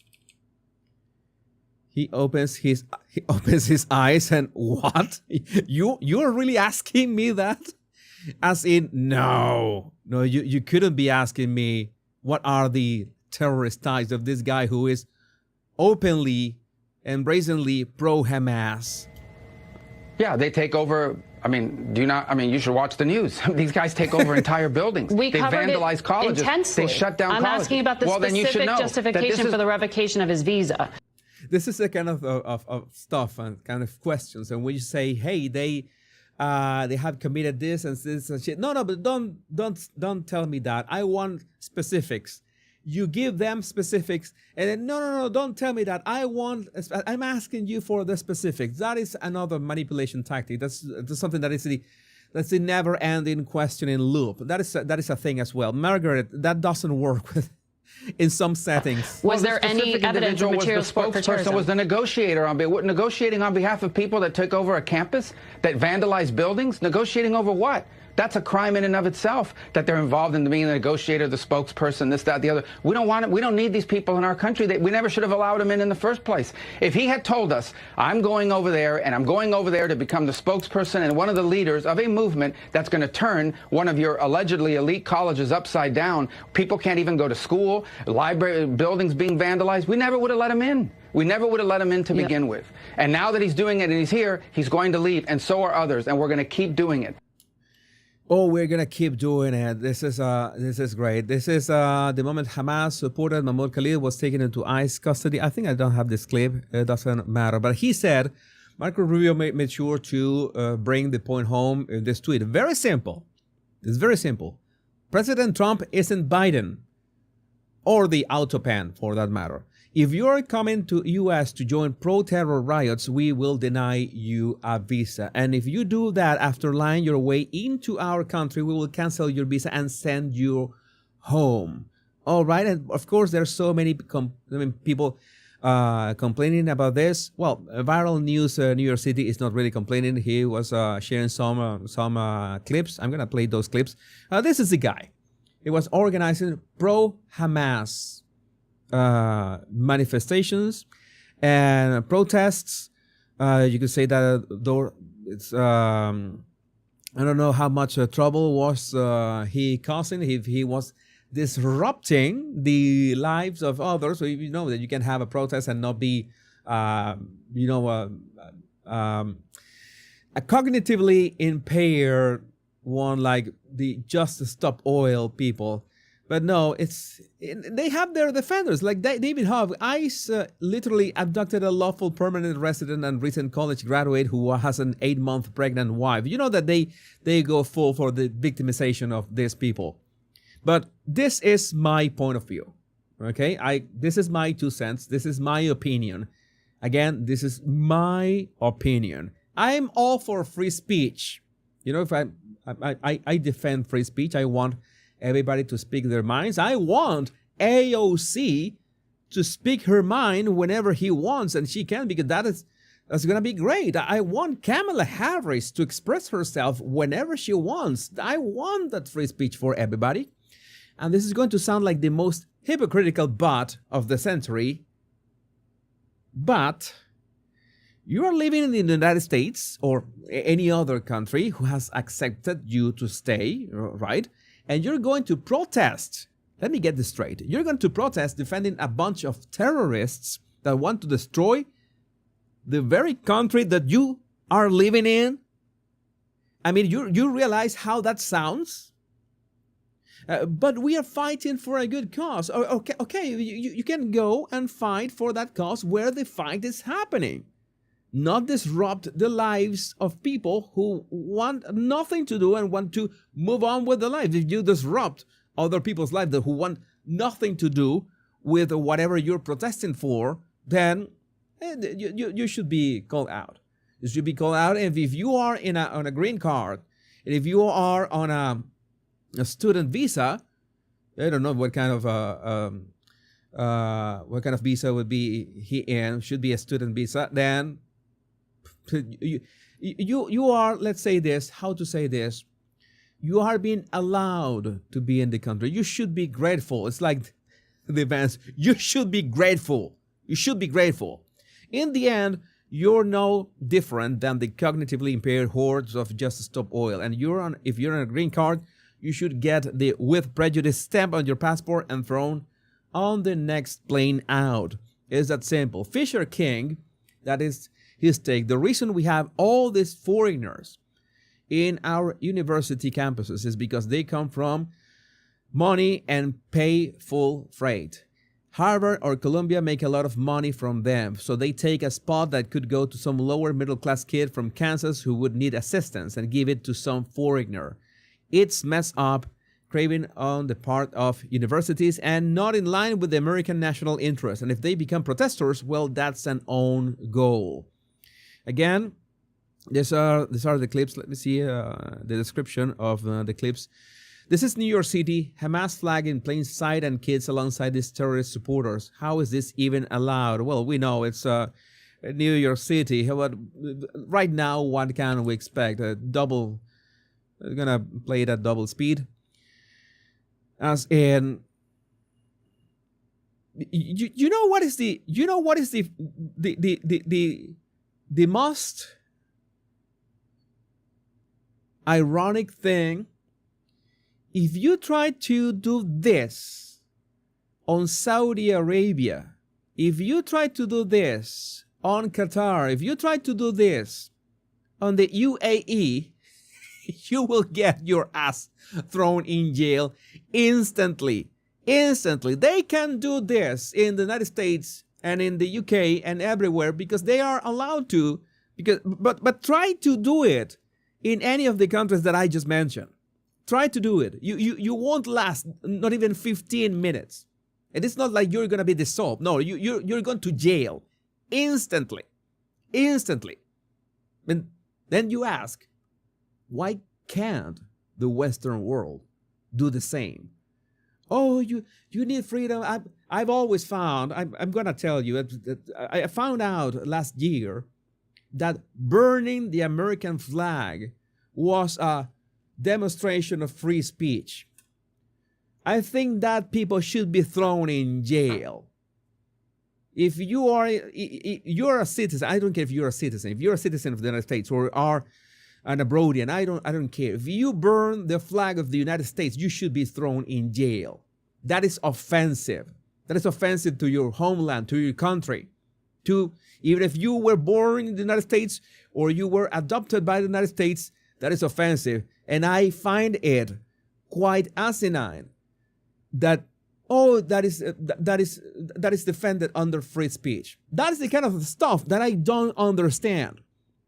Speaker 1: He opens his eyes, and what? You're really asking me that? As in, no, you couldn't be asking me what are the terrorist ties of this guy who is openly and brazenly pro-Hamas.
Speaker 4: Yeah, they take over. I mean, you should watch the news. These guys take over entire buildings.
Speaker 2: We
Speaker 4: they
Speaker 2: covered
Speaker 4: vandalize colleges.
Speaker 2: Intensely.
Speaker 4: They shut down
Speaker 2: I'm
Speaker 4: colleges.
Speaker 2: asking about the specific justification for the revocation of his visa.
Speaker 1: This is the kind of stuff and kind of questions, and we say, hey, they have committed this and this and shit. No, but don't tell me that. I want specifics. You give them specifics, and then no, don't tell me that. I'm asking you for the specifics. That is another manipulation tactic. That's something that's the never-ending questioning loop. That is a thing as well. Margaret, that doesn't work with. In some settings.
Speaker 2: Was there any evidence or material support for terrorism?
Speaker 4: Was the negotiator negotiating on behalf of people that took over a campus, that vandalized buildings? Negotiating over what? That's a crime in and of itself, that they're involved in being the negotiator, the spokesperson, this, that, the other. We don't want it. We don't need these people in our country. We never should have allowed them in the first place. If he had told us, I'm going over there, and I'm going over there to become the spokesperson and one of the leaders of a movement that's going to turn one of your allegedly elite colleges upside down, people can't even go to school, library buildings being vandalized, we never would have let him in. We never would have let him in to begin with. And now that he's doing it and he's here, he's going to leave, and so are others, and we're going to keep doing it.
Speaker 1: Oh, we're gonna keep doing it. This is great. This is the moment Hamas supported Mahmoud Khalil was taken into ICE custody. I think I don't have this clip. It doesn't matter. But he said, Marco Rubio made sure to bring the point home in this tweet. Very simple. It's very simple. President Trump isn't Biden, or the autopen for that matter. If you're coming to U.S. to join pro-terror riots, we will deny you a visa. And if you do that after lying your way into our country, we will cancel your visa and send you home. All right. And of course, there's so many people complaining about this. Well, Viral News New York City is not really complaining. He was sharing some clips. I'm going to play those clips. This is the guy. He was organizing pro-Hamas manifestations and protests. You could say that though it's I don't know how much trouble was he causing if he was disrupting the lives of others. So you know that you can have a protest and not be a cognitively impaired one like the Just Stop Oil people. But no, they have their defenders. Like David Hobb, ICE literally abducted a lawful permanent resident and recent college graduate who has an 8-month pregnant wife. You know that they go full for the victimization of these people. But this is my point of view. Okay, this is my 2 cents. This is my opinion. Again, this is my opinion. I'm all for free speech. You know, if I defend free speech, I want everybody to speak their minds. I want AOC to speak her mind whenever he wants and she can, because that's going to be great. I want Kamala Harris to express herself whenever she wants. I want that free speech for everybody. And this is going to sound like the most hypocritical butt of the century. But you are living in the United States or any other country who has accepted you to stay, right? And you're going to protest Let me get this straight. You're going to protest defending a bunch of terrorists that want to destroy the very country that you are living in? I mean, you realize how that sounds? But we are fighting for a good cause. Okay, you can go and fight for that cause where the fight is happening. Not disrupt the lives of people who want nothing to do and want to move on with their life. If you disrupt other people's lives who want nothing to do with whatever you're protesting for, then you should be called out. You should be called out. And if you are on a green card, and if you are on a student visa, I don't know what kind of visa would be he in, should be a student visa, then you are, let's say this, how to say this, you are being allowed to be in the country. You should be grateful. It's like the events. You should be grateful. You should be grateful. In the end, you're no different than the cognitively impaired hordes of Just Stop Oil. And if you're on a green card, you should get the with prejudice stamp on your passport and thrown on the next plane out. It's that simple. Fisher King, that is his take. The reason we have all these foreigners in our university campuses is because they come from money and pay full freight. Harvard or Columbia make a lot of money from them, so they take a spot that could go to some lower middle class kid from Kansas who would need assistance and give it to some foreigner. It's messed up, craving on the part of universities and not in line with the American national interest. And if they become protesters, well, that's an own goal. Again, these are the clips. Let me see the description of the clips. This is New York City, Hamas flag in plain sight and kids alongside these terrorist supporters. How is this even allowed? Well, we know it's New York City. But right now, what can we expect? We're gonna play it at double speed. As in, you know what is the most ironic thing? If you try to do this on Saudi Arabia, if you try to do this on Qatar, if you try to do this on the UAE, you will get your ass thrown in jail instantly. Instantly. They can do this in the United States and in the UK and everywhere because they are allowed to. But try to do it in any of the countries that I just mentioned. Try to do it. You won't last not even 15 minutes. And it's not like you're going to be dissolved. No, you're going to jail instantly. Instantly. And then you ask, why can't the Western world do the same? Oh, you need freedom. I've always found, I'm going to tell you, I found out last year that burning the American flag was a demonstration of free speech. I think that people should be thrown in jail. If you're a citizen, I don't care if you're a citizen. If you're a citizen of the United States or are an abroadian, I don't care. If you burn the flag of the United States, you should be thrown in jail. That is offensive. That is offensive to your homeland, to your country. Even if you were born in the United States or you were adopted by the United States, that is offensive. And I find it quite asinine that that is defended under free speech. That is the kind of stuff that I don't understand.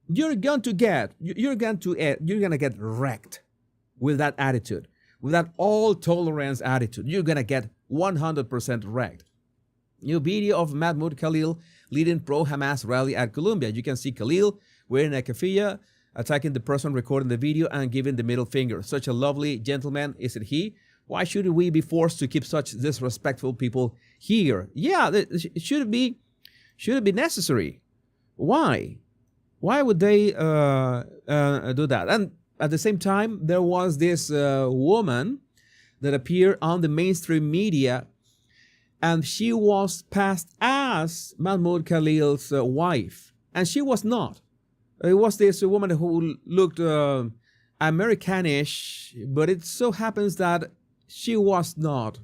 Speaker 1: You're gonna get wrecked with that attitude, with that all tolerance attitude. You're gonna get 100% wrecked. New video of Mahmoud Khalil leading pro-Hamas rally at Columbia. You can see Khalil wearing a keffiyeh, attacking the person recording the video and giving the middle finger. Such a lovely gentleman, isn't he? Why should we be forced to keep such disrespectful people here? Yeah, should it be necessary? Why? Why would they do that? And at the same time, there was this woman that appeared on the mainstream media, and she was passed as Mahmoud Khalil's wife, and she was not. It was this woman who looked Americanish, but it so happens that she was not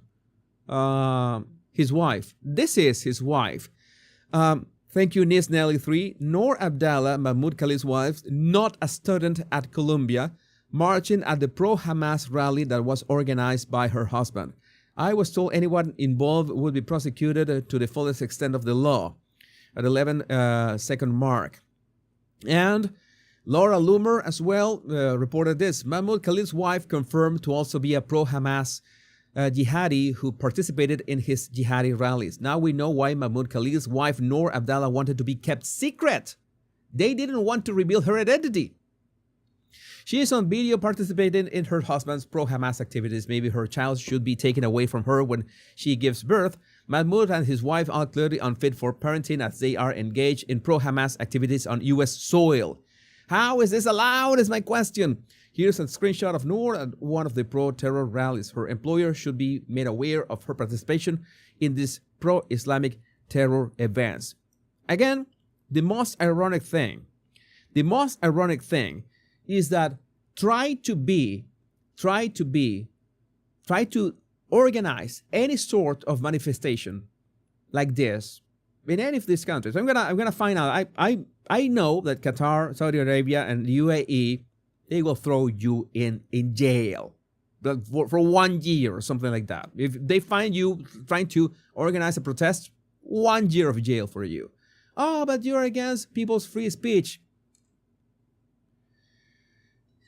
Speaker 1: his wife. This is his wife. Thank you, Nis Nelly 3. Noor Abdallah, Mahmoud Khalil's wife, not a student at Columbia, marching at the pro-Hamas rally that was organized by her husband. I was told anyone involved would be prosecuted to the fullest extent of the law at 11-second mark. And Laura Loomer as well reported this. Mahmoud Khalil's wife confirmed to also be a pro-Hamas jihadi who participated in his jihadi rallies. Now we know why Mahmoud Khalil's wife, Noor Abdallah, wanted to be kept secret. They didn't want to reveal her identity. She is on video participating in her husband's pro-Hamas activities. Maybe her child should be taken away from her when she gives birth. Mahmoud and his wife are clearly unfit for parenting as they are engaged in pro-Hamas activities on U.S. soil. How is this allowed is my question. Here's a screenshot of Noor at one of the pro-terror rallies. Her employer should be made aware of her participation in these pro-Islamic terror events. Again, the most ironic thing is that try to organize any sort of manifestation like this in any of these countries. I'm gonna find out. I know that Qatar, Saudi Arabia, and UAE, they will throw you in jail for 1 year or something like that. If they find you trying to organize a protest, 1 year of jail for you. Oh, but you're against people's free speech.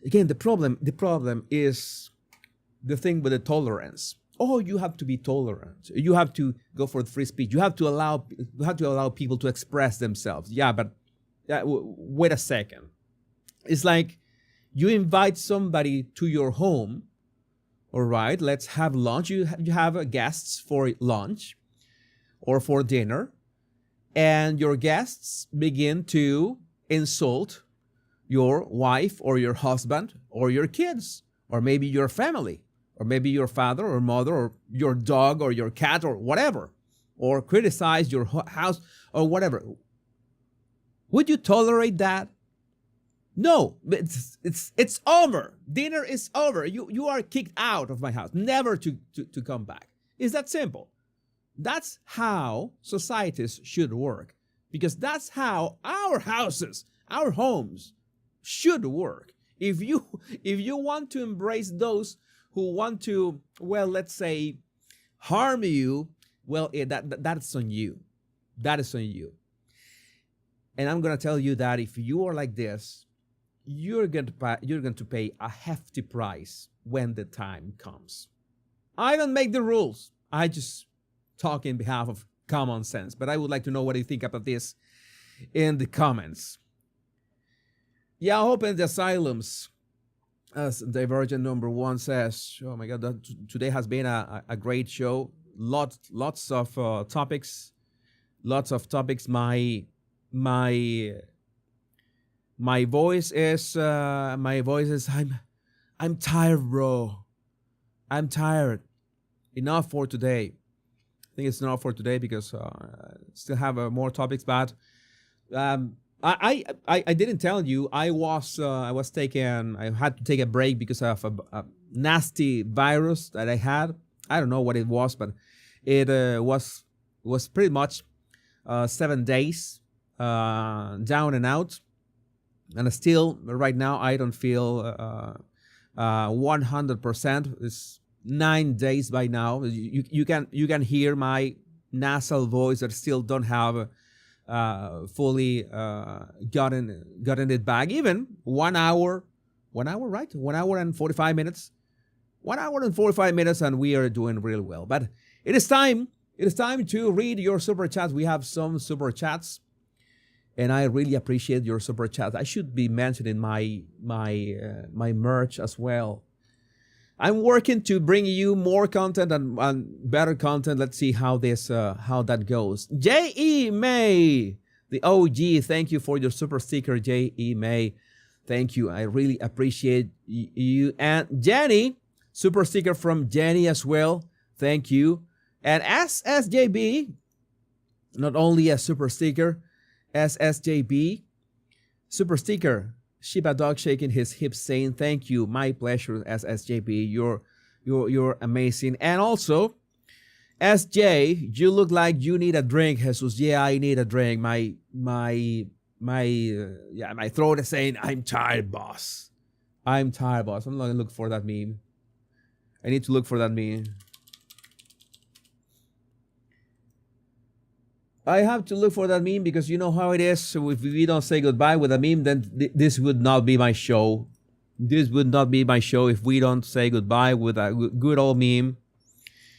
Speaker 1: Again, the problem is the thing with the tolerance. Oh, you have to be tolerant. You have to go for the free speech. You have to allow people to express themselves. Yeah, but wait a second. It's like you invite somebody to your home. All right, let's have lunch. You have guests for lunch or for dinner, and your guests begin to insult your wife or your husband or your kids or maybe your family or maybe your father or mother or your dog or your cat or whatever, or criticize your house or whatever. Would you tolerate that? No, it's over. Dinner is over. You are kicked out of my house, never to come back. It's that simple. That's how societies should work, because that's how our houses, our homes should work. If you want to embrace those who want to, well, let's say, harm you, well, that's on you. That is on you. And I'm going to tell you that if you are like this, you're going to pay a hefty price when the time comes. I don't make the rules. I just talk in behalf of common sense. But I would like to know what you think about this in the comments. Yeah, open the asylums. As Divergent number 1 says, oh my God, today has been a great show. Lots of topics. Lots of topics. My voice is I'm tired, bro. I'm tired. Enough for today. I think it's enough for today because still have more topics, but I didn't tell you I had to take a break because of a nasty virus that I had. I don't know what it was, but it was pretty much 7 days down and out, and still right now I don't feel 100%. It's 9 days by now. You can hear my nasal voice that still don't have fully gotten it back. Even 1 hour, right? 1 hour and 45 minutes. 1 hour and 45 minutes, and we are doing really well. But it is time. It is time to read your super chats. We have some super chats, and I really appreciate your super chats. I should be mentioning my merch as well. I'm working to bring you more content and better content. Let's see how that goes. J.E. May, the OG, thank you for your super sticker, J.E. May. Thank you. I really appreciate you. And Jenny, super sticker from Jenny as well. Thank you. And SSJB, not only a super sticker, SSJB, super sticker. Shiba Dog shaking his hips saying, thank you, my pleasure, SSJB. You're amazing. And also, SJ, you look like you need a drink, Jesus. Yeah, I need a drink. My throat is saying, I'm tired, boss. I'm tired, boss. I'm not gonna look for that meme. I need to look for that meme. I have to look for that meme because you know how it is. So if we don't say goodbye with a meme, then this would not be my show. This would not be my show if we don't say goodbye with a good old meme.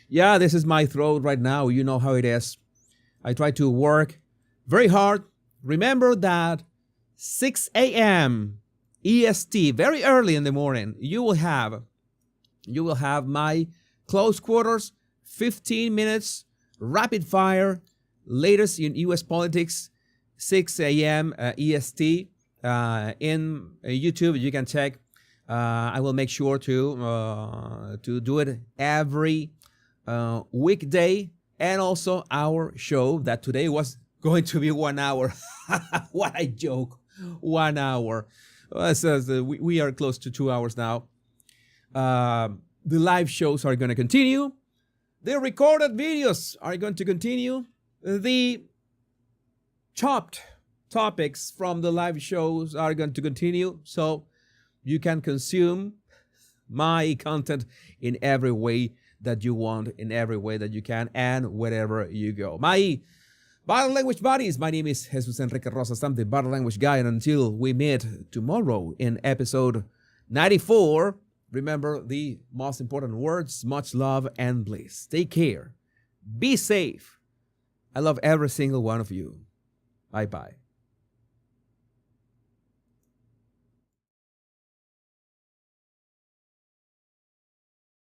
Speaker 1: Yeah, this is my throat right now. You know how it is. I try to work very hard. Remember that 6 a.m. EST, very early in the morning, you will have my close quarters, 15 minutes, rapid fire, latest in U.S. politics, 6 a.m. EST in YouTube. You can check. I will make sure to do it every weekday, and also our show that today was going to be 1 hour. What a joke! 1 hour. We are close to 2 hours now. The live shows are going to continue. The recorded videos are going to continue. The chopped topics from the live shows are going to continue. So you can consume my content in every way that you want, in every way that you can, and wherever you go. My Body Language buddies, my name is Jesus Enrique Rosas. I'm the Body Language guy, and until we meet tomorrow in episode 94, remember the most important words: much love and bliss. Take care. Be safe. I love every single one of you. Bye-bye.